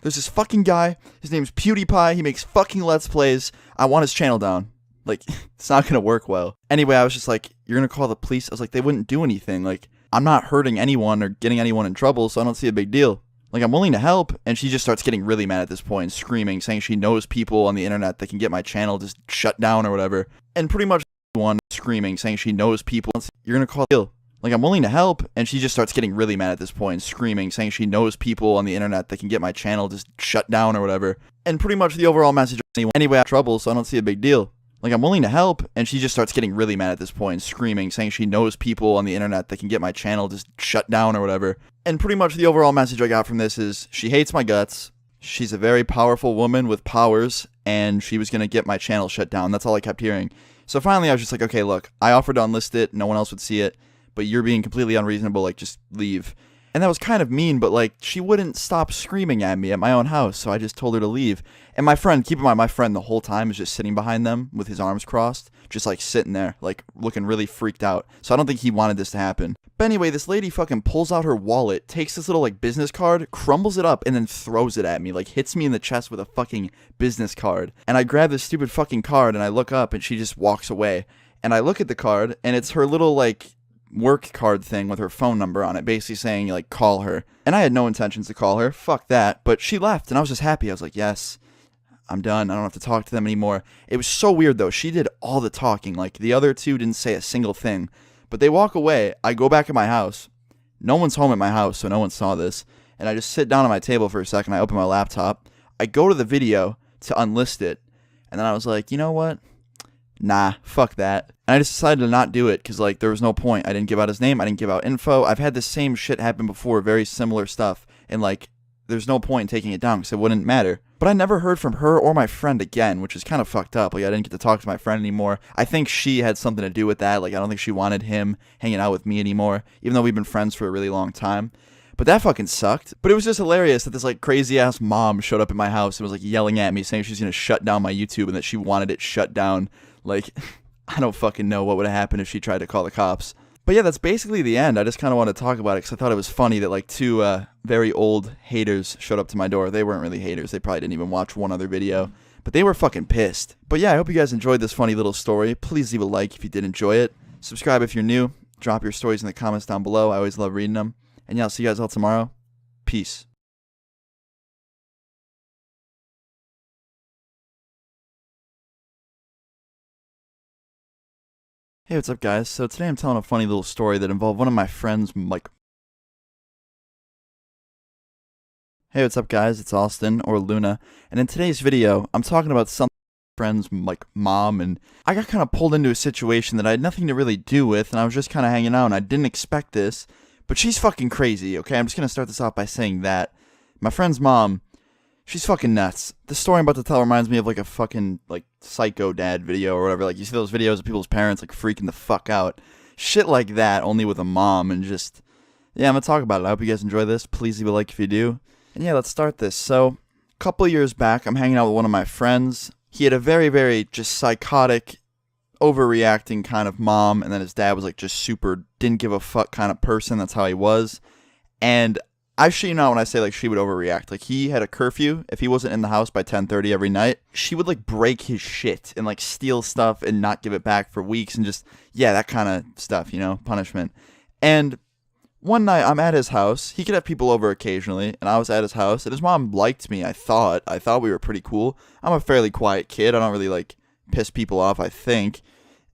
There's this fucking guy, his name's PewDiePie, he makes fucking Let's Plays, I want his channel down. Like, it's not gonna work well. Anyway, I was just like, you're gonna call the police? I was like, they wouldn't do anything. Like, I'm not hurting anyone or getting anyone in trouble, so I don't see a big deal. Like, I'm willing to help, and she just starts getting really mad at this point, screaming, saying she knows people on the internet that can get my channel just shut down or whatever. And pretty much one screaming, saying she knows people. You're gonna call the Like, I'm willing to help, and she just starts getting really mad at this point, screaming, saying she knows people on the internet that can get my channel just shut down or whatever. And pretty much the overall message anyway, I have trouble, so I don't see a big deal. Like, I'm willing to help, and she just starts getting really mad at this point, screaming, saying she knows people on the internet that can get my channel just shut down or whatever. And pretty much the overall message I got from this is, she hates my guts, she's a very powerful woman with powers, and she was gonna get my channel shut down. That's all I kept hearing. So finally I was just like, okay, look, I offered to unlist it, no one else would see it. But you're being completely unreasonable, like, just leave. And that was kind of mean, but, like, she wouldn't stop screaming at me at my own house, so I just told her to leave. And my friend, keep in mind, my friend the whole time is just sitting behind them with his arms crossed, just, like, sitting there, like, looking really freaked out. So I don't think he wanted this to happen. But anyway, this lady fucking pulls out her wallet, takes this little, like, business card, crumbles it up, and then throws it at me, like, hits me in the chest with a fucking business card. And I grab this stupid fucking card, and I look up, and she just walks away. And I look at the card, and it's her little, like... work card thing with her phone number on it, basically saying, like, call her. And I had no intentions to call her, fuck that, but she left, and I was just happy. I was like, yes, I'm done, I don't have to talk to them anymore. It was so weird, though. She did all the talking, like, the other two didn't say a single thing, but they walk away. I go back in my house, no one's home at my house, so no one saw this, and I just sit down at my table for a second. I open my laptop, I go to the video to unlist it, and then I was like, you know what? Nah, fuck that. And I just decided to not do it because, like, there was no point. I didn't give out his name. I didn't give out info. I've had the same shit happen before, very similar stuff. And, like, there's no point in taking it down because it wouldn't matter. But I never heard from her or my friend again, which is kind of fucked up. Like, I didn't get to talk to my friend anymore. I think she had something to do with that. Like, I don't think she wanted him hanging out with me anymore, even though we've been friends for a really long time. But that fucking sucked. But it was just hilarious that this, like, crazy-ass mom showed up at my house and was, like, yelling at me, saying she's gonna shut down my YouTube and that she wanted it shut down. Like, I don't fucking know what would have happened if she tried to call the cops. But yeah, that's basically the end. I just kind of wanted to talk about it because I thought it was funny that, like, two very old haters showed up to my door. They weren't really haters. They probably didn't even watch one other video. But they were fucking pissed. But yeah, I hope you guys enjoyed this funny little story. Please leave a like if you did enjoy it. Subscribe if you're new. Drop your stories in the comments down below. I always love reading them. And yeah, I'll see you guys all tomorrow. Peace. Hey, what's up, guys? So today I'm telling a funny little story that involved one of my friends, like... Hey, what's up, guys? It's Austin, or Luna, and in today's video, I'm talking about some friend's, like, mom, and I got kind of pulled into a situation that I had nothing to really do with, and I was just kind of hanging out, and I didn't expect this, but she's fucking crazy, okay? I'm just gonna start this off by saying that. My friend's mom... she's fucking nuts. The story I'm about to tell reminds me of, like, a fucking, like, Psycho Dad video or whatever. Like, you see those videos of people's parents, like, freaking the fuck out. Shit like that, only with a mom, and just... yeah, I'm gonna talk about it. I hope you guys enjoy this. Please leave a like if you do. And yeah, let's start this. So, a couple of years back, I'm hanging out with one of my friends. He had a very, very just psychotic, overreacting kind of mom, and then his dad was, like, just super didn't give a fuck kind of person. That's how he was. And I shit you not when I say, like, she would overreact. Like, he had a curfew. If he wasn't in the house by 10:30 every night, she would, like, break his shit and, like, steal stuff and not give it back for weeks and just, yeah, that kind of stuff, you know, punishment. And one night, I'm at his house. He could have people over occasionally, and I was at his house, and his mom liked me, I thought. I thought we were pretty cool. I'm a fairly quiet kid. I don't really, like, piss people off, I think.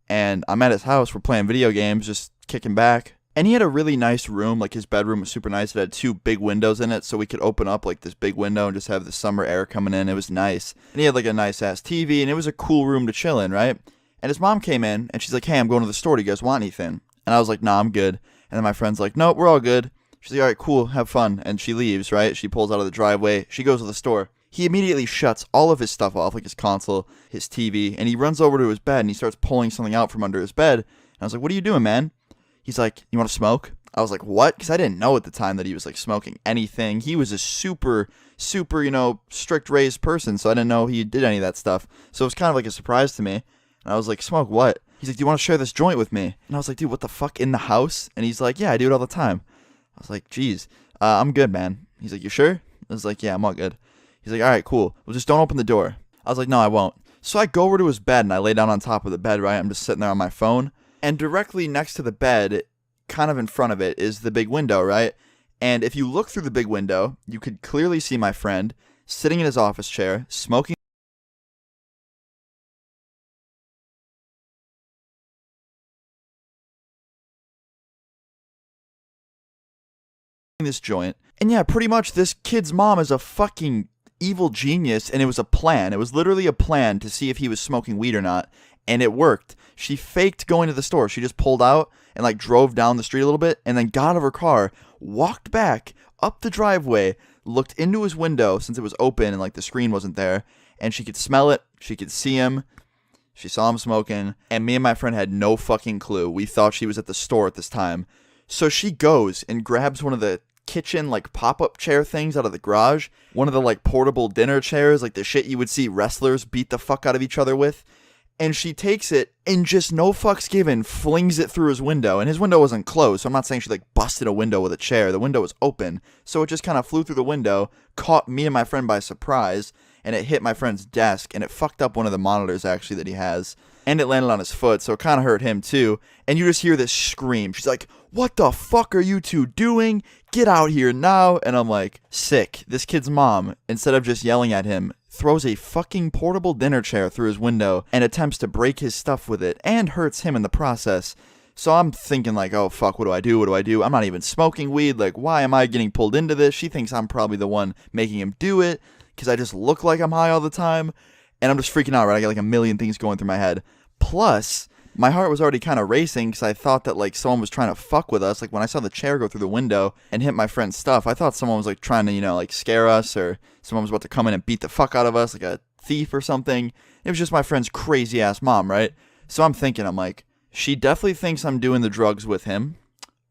And I'm at his house. We're playing video games, just kicking back. And he had a really nice room, like his bedroom was super nice. It had 2 big windows in it, so we could open up like this big window and just have the summer air coming in. It was nice. And he had like a nice ass TV, and it was a cool room to chill in, right? And his mom came in, and she's like, hey, I'm going to the store. Do you guys want anything? And I was like, nah, I'm good. And then my friend's like, no, we're all good. She's like, all right, cool, have fun. And she leaves, right? She pulls out of the driveway. She goes to the store. he immediately shuts all of his stuff off, like his console, his TV, and he runs over to his bed and he starts pulling something out from under his bed. And I was like, what are you doing, man? He's like, you want to smoke? I was like, what? Because I didn't know at the time that he was like smoking anything. He was a super, you know, strict raised person, so I didn't know he did any of that stuff. So it was kind of like a surprise to me. And I was like, smoke what? He's like, do you want to share this joint with me? And I was like, dude, what the fuck, in the house? And he's like, yeah, I do it all the time. I was like, geez, I'm good, man. He's like, you sure? I was like, yeah, I'm all good. He's like, all right, cool. Well, just don't open the door. I was like, no, I won't. So I go over to his bed and I lay down on top of the bed, right? I'm just sitting there on my phone. And directly next to the bed, kind of in front of it, is the big window, right? And if you look through the big window, you could clearly see my friend sitting in his office chair, smoking this joint. And yeah, pretty much this kid's mom is a fucking evil genius, and it was a plan. It was literally a plan to see if he was smoking weed or not, and it worked. She faked going to the store. She just pulled out and like drove down the street a little bit and then got out of her car, walked back up the driveway, looked into his window since it was open and like the screen wasn't there, and she could smell it. She could see him. She saw him smoking, and me and my friend had no fucking clue. We thought she was at the store at this time. So she goes and grabs one of the kitchen like pop-up chair things out of the garage, one of the like portable dinner chairs, like the shit you would see wrestlers beat the fuck out of each other with, and she takes it and just no fucks given flings it through his window. And his window wasn't closed, so I'm not saying she like busted a window with a chair. The window was open, so it just kind of flew through the window, caught me and my friend by surprise, and it hit my friend's desk, and it fucked up one of the monitors actually that he has, and it landed on his foot, so it kind of hurt him too. And you just hear this scream. She's like, what the fuck are you two doing? Get out here now. And I'm like, sick. This kid's mom, instead of just yelling at him, throws a fucking portable dinner chair through his window and attempts to break his stuff with it and hurts him in the process. So I'm thinking like, oh fuck, what do I do? What do I do? I'm not even smoking weed. Like, why am I getting pulled into this? She thinks I'm probably the one making him do it because I just look like I'm high all the time. And I'm just freaking out, right? I got like a million things going through my head. Plus, my heart was already kind of racing because I thought that like someone was trying to fuck with us. Like when I saw the chair go through the window and hit my friend's stuff, I thought someone was like trying to, you know, like scare us, or someone was about to come in and beat the fuck out of us, like a thief or something. It was just my friend's crazy ass mom, right? So I'm thinking, I'm like, she definitely thinks I'm doing the drugs with him.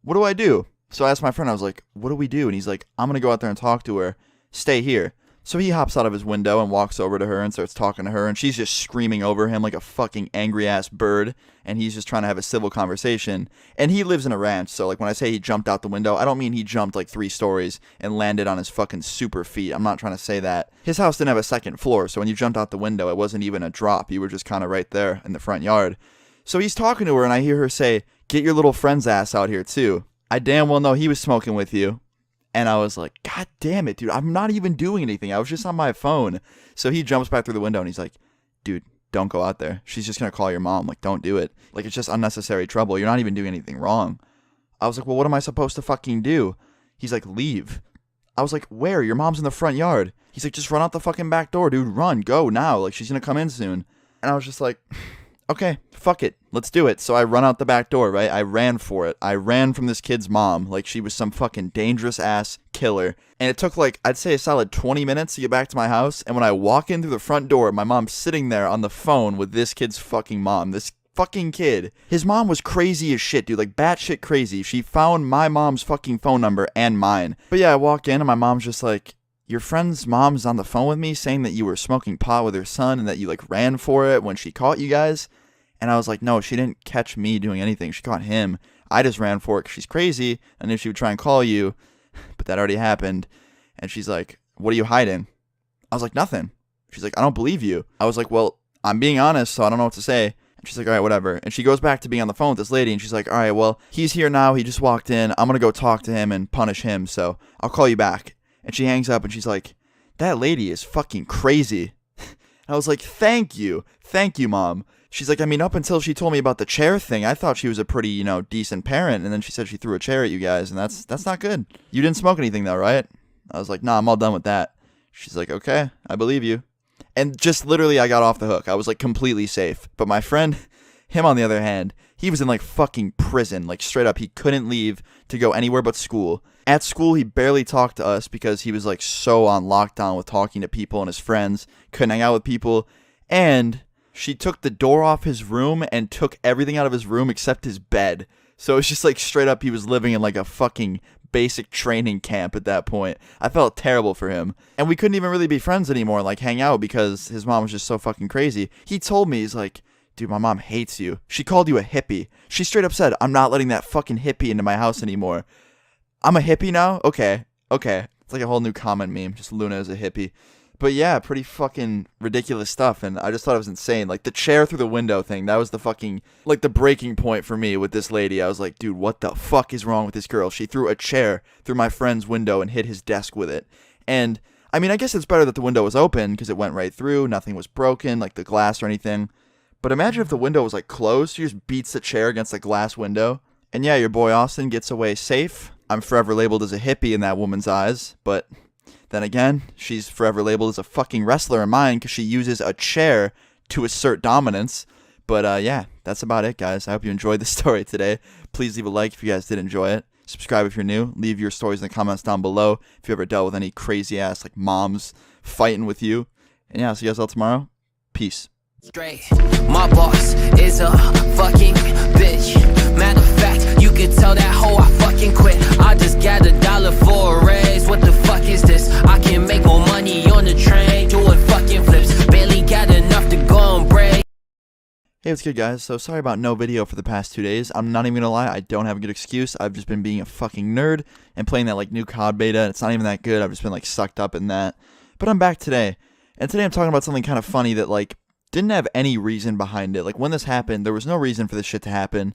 What do I do? So I asked my friend, I was like, what do we do? And he's like, I'm going to go out there and talk to her. Stay here. So he hops out of his window and walks over to her and starts talking to her, and she's just screaming over him like a fucking angry-ass bird, and he's just trying to have a civil conversation. And he lives in a ranch, so like when I say he jumped out the window, I don't mean he jumped like 3 stories and landed on his fucking super feet. I'm not trying to say that. His house didn't have a second floor, so when you jumped out the window, it wasn't even a drop. You were just kind of right there in the front yard. So he's talking to her, and I hear her say, get your little friend's ass out here too. I damn well know he was smoking with you. And I was like, God damn it, dude. I'm not even doing anything. I was just on my phone. So he jumps back through the window and he's like, dude, don't go out there. She's just going to call your mom. Like, don't do it. Like, it's just unnecessary trouble. You're not even doing anything wrong. I was like, well, what am I supposed to fucking do? He's like, leave. I was like, where? Your mom's in the front yard. He's like, just run out the fucking back door, dude. Run. Go now. Like, she's going to come in soon. And I was just like, okay, fuck it. Let's do it. So I run out the back door, right? I ran for it. I ran from this kid's mom like she was some fucking dangerous ass killer. And it took like, I'd say a solid 20 minutes to get back to my house. And when I walk in through the front door, my mom's sitting there on the phone with this kid's fucking mom. This fucking kid. His mom was crazy as shit, dude. Like batshit crazy. She found my mom's fucking phone number and mine. But yeah, I walk in and my mom's just like, your friend's mom's on the phone with me saying that you were smoking pot with her son and that you like ran for it when she caught you guys. And I was like, no, she didn't catch me doing anything. She caught him. I just ran for it because she's crazy. I knew she would try and call you, but that already happened. And she's like, what are you hiding? I was like, nothing. She's like, I don't believe you. I was like, well, I'm being honest, so I don't know what to say. And she's like, all right, whatever. And she goes back to being on the phone with this lady, and she's like, all right, well, he's here now. He just walked in. I'm going to go talk to him and punish him, so I'll call you back. And she hangs up, and she's like, that lady is fucking crazy. I was like, thank you. Thank you, Mom. She's like, I mean, up until she told me about the chair thing, I thought she was a pretty, you know, decent parent. And then she said she threw a chair at you guys, and that's not good. You didn't smoke anything, though, right? I was like, nah, I'm all done with that. She's like, okay, I believe you. And just literally, I got off the hook. I was like completely safe. But my friend, him on the other hand, he was in like fucking prison, like straight up. He couldn't leave to go anywhere but school. At school, he barely talked to us because he was like so on lockdown with talking to people and his friends, couldn't hang out with people. And she took the door off his room and took everything out of his room except his bed. So it's just like straight up he was living in like a fucking basic training camp at that point. I felt terrible for him. And we couldn't even really be friends anymore, like hang out, because his mom was just so fucking crazy. He told me, he's like, dude, my mom hates you. She called you a hippie. She straight up said, I'm not letting that fucking hippie into my house anymore. I'm a hippie now? Okay. It's like a whole new comment meme, just Luna as a hippie. But yeah, pretty fucking ridiculous stuff, and I just thought it was insane. Like, the chair through the window thing, that was the fucking, like, the breaking point for me with this lady. I was like, dude, what the fuck is wrong with this girl? She threw a chair through my friend's window and hit his desk with it. And, I mean, I guess it's better that the window was open, because it went right through, nothing was broken, like the glass or anything. But imagine if the window was, like, closed, she just beats the chair against the glass window. And yeah, your boy Austin gets away safe. I'm forever labeled as a hippie in that woman's eyes, but then again, she's forever labeled as a fucking wrestler in mine because she uses a chair to assert dominance. But yeah, that's about it, guys. I hope you enjoyed the story today. Please leave a like if you guys did enjoy it. Subscribe if you're new. Leave your stories in the comments down below if you ever dealt with any crazy ass like moms fighting with you. And yeah, I'll see you guys all tomorrow. Peace. Straight. My boss is a fucking bitch. Matter of fact, you can tell that hoe I fucking quit. I just got $1 for a raise. What the fuck is this? I can make more money on the train doing fucking flips. Barely got enough to go on break. Hey, what's good, guys? So sorry about no video for the past 2 days. I'm not even gonna lie, I don't have a good excuse. I've just been being a fucking nerd and playing that like new COD beta. It's not even that good. I've just been like sucked up in that. But I'm back today, and today I'm talking about something kind of funny that like didn't have any reason behind it. Like, when this happened, there was no reason for this shit to happen.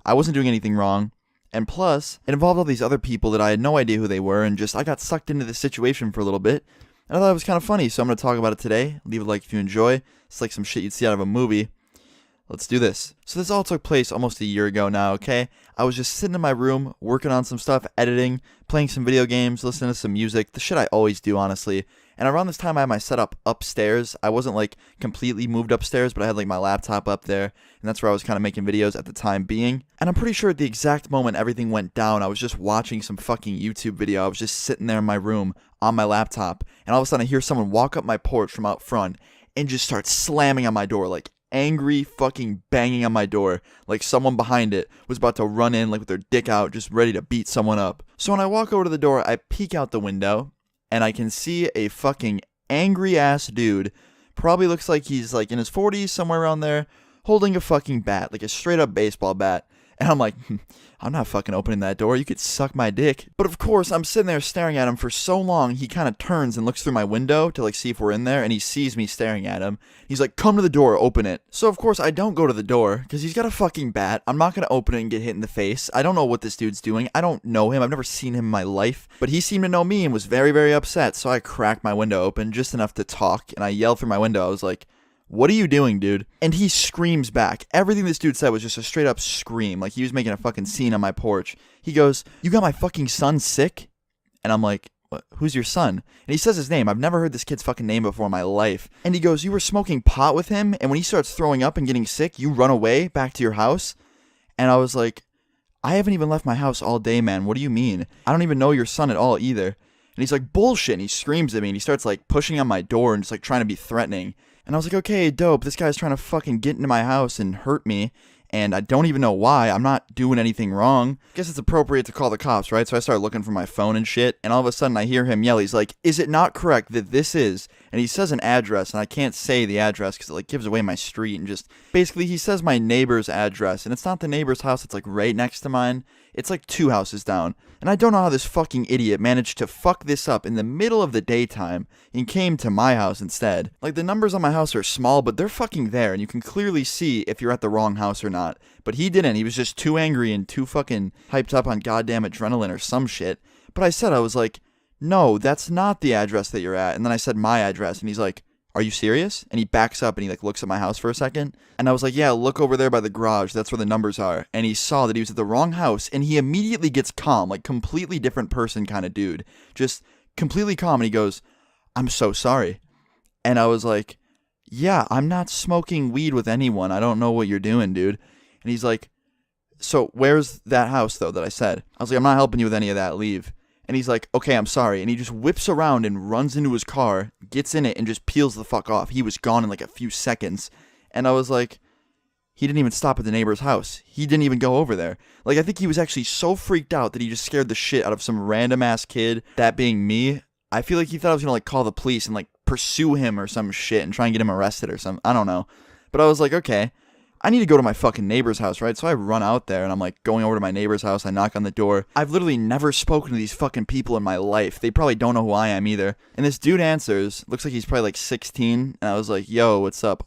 I wasn't doing anything wrong. And plus, it involved all these other people that I had no idea who they were, and just I got sucked into this situation for a little bit. And I thought it was kind of funny, so I'm going to talk about it today. Leave a like if you enjoy. It's like some shit you'd see out of a movie. Let's do this. So this all took place almost a year ago now, okay? I was just sitting in my room, working on some stuff, editing, playing some video games, listening to some music, the shit I always do, honestly. And around this time, I had my setup upstairs. I wasn't, like, completely moved upstairs, but I had, like, my laptop up there, and that's where I was kind of making videos at the time being. And I'm pretty sure at the exact moment everything went down, I was just watching some fucking YouTube video. I was just sitting there in my room on my laptop, and all of a sudden I hear someone walk up my porch from out front and just start slamming on my door, like, angry fucking banging on my door, like someone behind it was about to run in, like, with their dick out, just ready to beat someone up. So when I walk over to the door, I peek out the window, and I can see a fucking angry-ass dude, probably looks like he's, like, in his 40s, somewhere around there, holding a fucking bat, like a straight-up baseball bat. And I'm like, I'm not fucking opening that door, you could suck my dick. But of course, I'm sitting there staring at him for so long, he kind of turns and looks through my window to, like, see if we're in there, and he sees me staring at him. He's like, come to the door, open it. So of course, I don't go to the door, because he's got a fucking bat. I'm not going to open it and get hit in the face. I don't know what this dude's doing. I don't know him. I've never seen him in my life. But he seemed to know me and was very, very upset, so I cracked my window open just enough to talk, and I yelled through my window. I was like, what are you doing, dude? And he screams back. Everything this dude said was just a straight up scream. Like, he was making a fucking scene on my porch. He goes, you got my fucking son sick? And I'm like, what? Who's your son? And he says his name. I've never heard this kid's fucking name before in my life. And he goes, you were smoking pot with him, and when he starts throwing up and getting sick, you run away back to your house? And I was like, I haven't even left my house all day, man. What do you mean? I don't even know your son at all either. And he's like, bullshit. And he screams at me, and he starts, like, pushing on my door and just, like, trying to be threatening. And I was like, okay, dope, this guy's trying to fucking get into my house and hurt me, and I don't even know why. I'm not doing anything wrong. I guess it's appropriate to call the cops, right? So I started looking for my phone and shit, and all of a sudden I hear him yell. He's like, is it not correct that this is, and he says an address, and I can't say the address because it, like, gives away my street, and just, basically he says my neighbor's address, and it's not the neighbor's house, it's, like, right next to mine. It's like 2 houses down. And I don't know how this fucking idiot managed to fuck this up in the middle of the daytime and came to my house instead. Like, the numbers on my house are small, but they're fucking there, and you can clearly see if you're at the wrong house or not. But he didn't. He was just too angry and too fucking hyped up on goddamn adrenaline or some shit. But I was like, no, that's not the address that you're at. And then I said my address, and he's like, are you serious? And he backs up and he, like, looks at my house for a second. And I was like, yeah, look over there by the garage. That's where the numbers are. And he saw that he was at the wrong house, and he immediately gets calm, like, completely different person kind of dude. Just completely calm. And he goes, I'm so sorry. And I was like, yeah, I'm not smoking weed with anyone. I don't know what you're doing, dude. And he's like, so where's that house, though, that I said? I was like, I'm not helping you with any of that, leave. And he's like, okay, I'm sorry. And he just whips around and runs into his car, gets in it, and just peels the fuck off. He was gone in like a few seconds. And I was like, he didn't even stop at the neighbor's house. He didn't even go over there. Like, I think he was actually so freaked out that he just scared the shit out of some random-ass kid, that being me. I feel like he thought I was going to, like, call the police and, like, pursue him or some shit and try and get him arrested or something. I don't know. But I was like, okay, I need to go to my fucking neighbor's house, right? So I run out there, and I'm, like, going over to my neighbor's house. I knock on the door. I've literally never spoken to these fucking people in my life. They probably don't know who I am either. And this dude answers. Looks like he's probably, like, 16. And I was like, yo, what's up?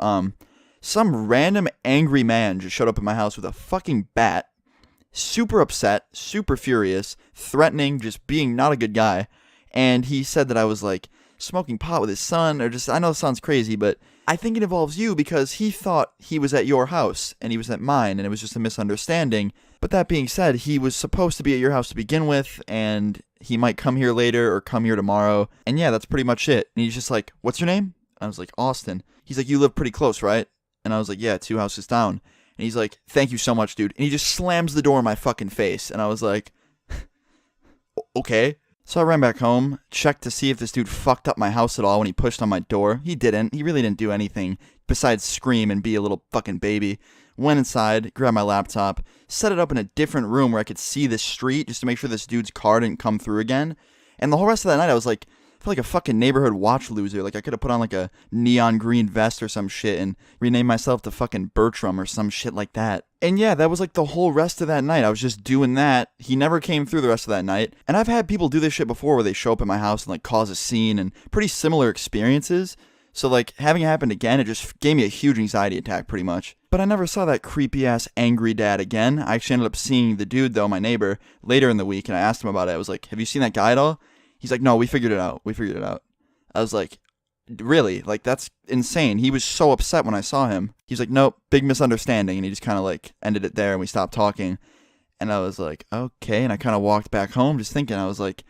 Some random angry man just showed up at my house with a fucking bat. Super upset, super furious, threatening, just being not a good guy. And he said that I was, like, smoking pot with his son, or just, I know it sounds crazy, but I think it involves you because he thought he was at your house and he was at mine, and it was just a misunderstanding. But that being said, he was supposed to be at your house to begin with, and he might come here later or come here tomorrow. And yeah, that's pretty much it. And he's just like, what's your name? I was like, Austin. He's like, you live pretty close, right? And I was like, yeah, 2 houses down. And he's like, thank you so much, dude. And he just slams the door in my fucking face. And I was like, okay. So I ran back home, checked to see if this dude fucked up my house at all when he pushed on my door. He didn't. He really didn't do anything besides scream and be a little fucking baby. Went inside, grabbed my laptop, set it up in a different room where I could see the street just to make sure this dude's car didn't come through again. And the whole rest of that night I was like, I feel like a fucking neighborhood watch loser. Like, I could have put on, like, a neon green vest or some shit and renamed myself to fucking Bertram or some shit like that. And yeah, that was, like, the whole rest of that night. I was just doing that. He never came through the rest of that night. And I've had people do this shit before where they show up at my house and, like, cause a scene and pretty similar experiences. So, like, having it happen again, it just gave me a huge anxiety attack, pretty much. But I never saw that creepy-ass angry dad again. I actually ended up seeing the dude, though, my neighbor, later in the week, and I asked him about it. I was like, have you seen that guy at all? He's like, no, we figured it out. I was like, really? Like, that's insane. He was so upset when I saw him. He's like, nope, big misunderstanding. And he just kind of, like, ended it there and we stopped talking. And I was like, okay. And I kind of walked back home just thinking, I was like,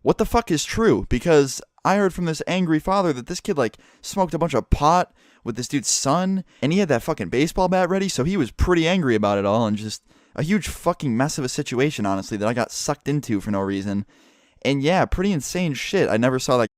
what the fuck is true? Because I heard from this angry father that this kid, like, smoked a bunch of pot with this dude's son. And he had that fucking baseball bat ready. So he was pretty angry about it all. And just a huge fucking mess of a situation, honestly, that I got sucked into for no reason. And yeah, pretty insane shit. I never saw that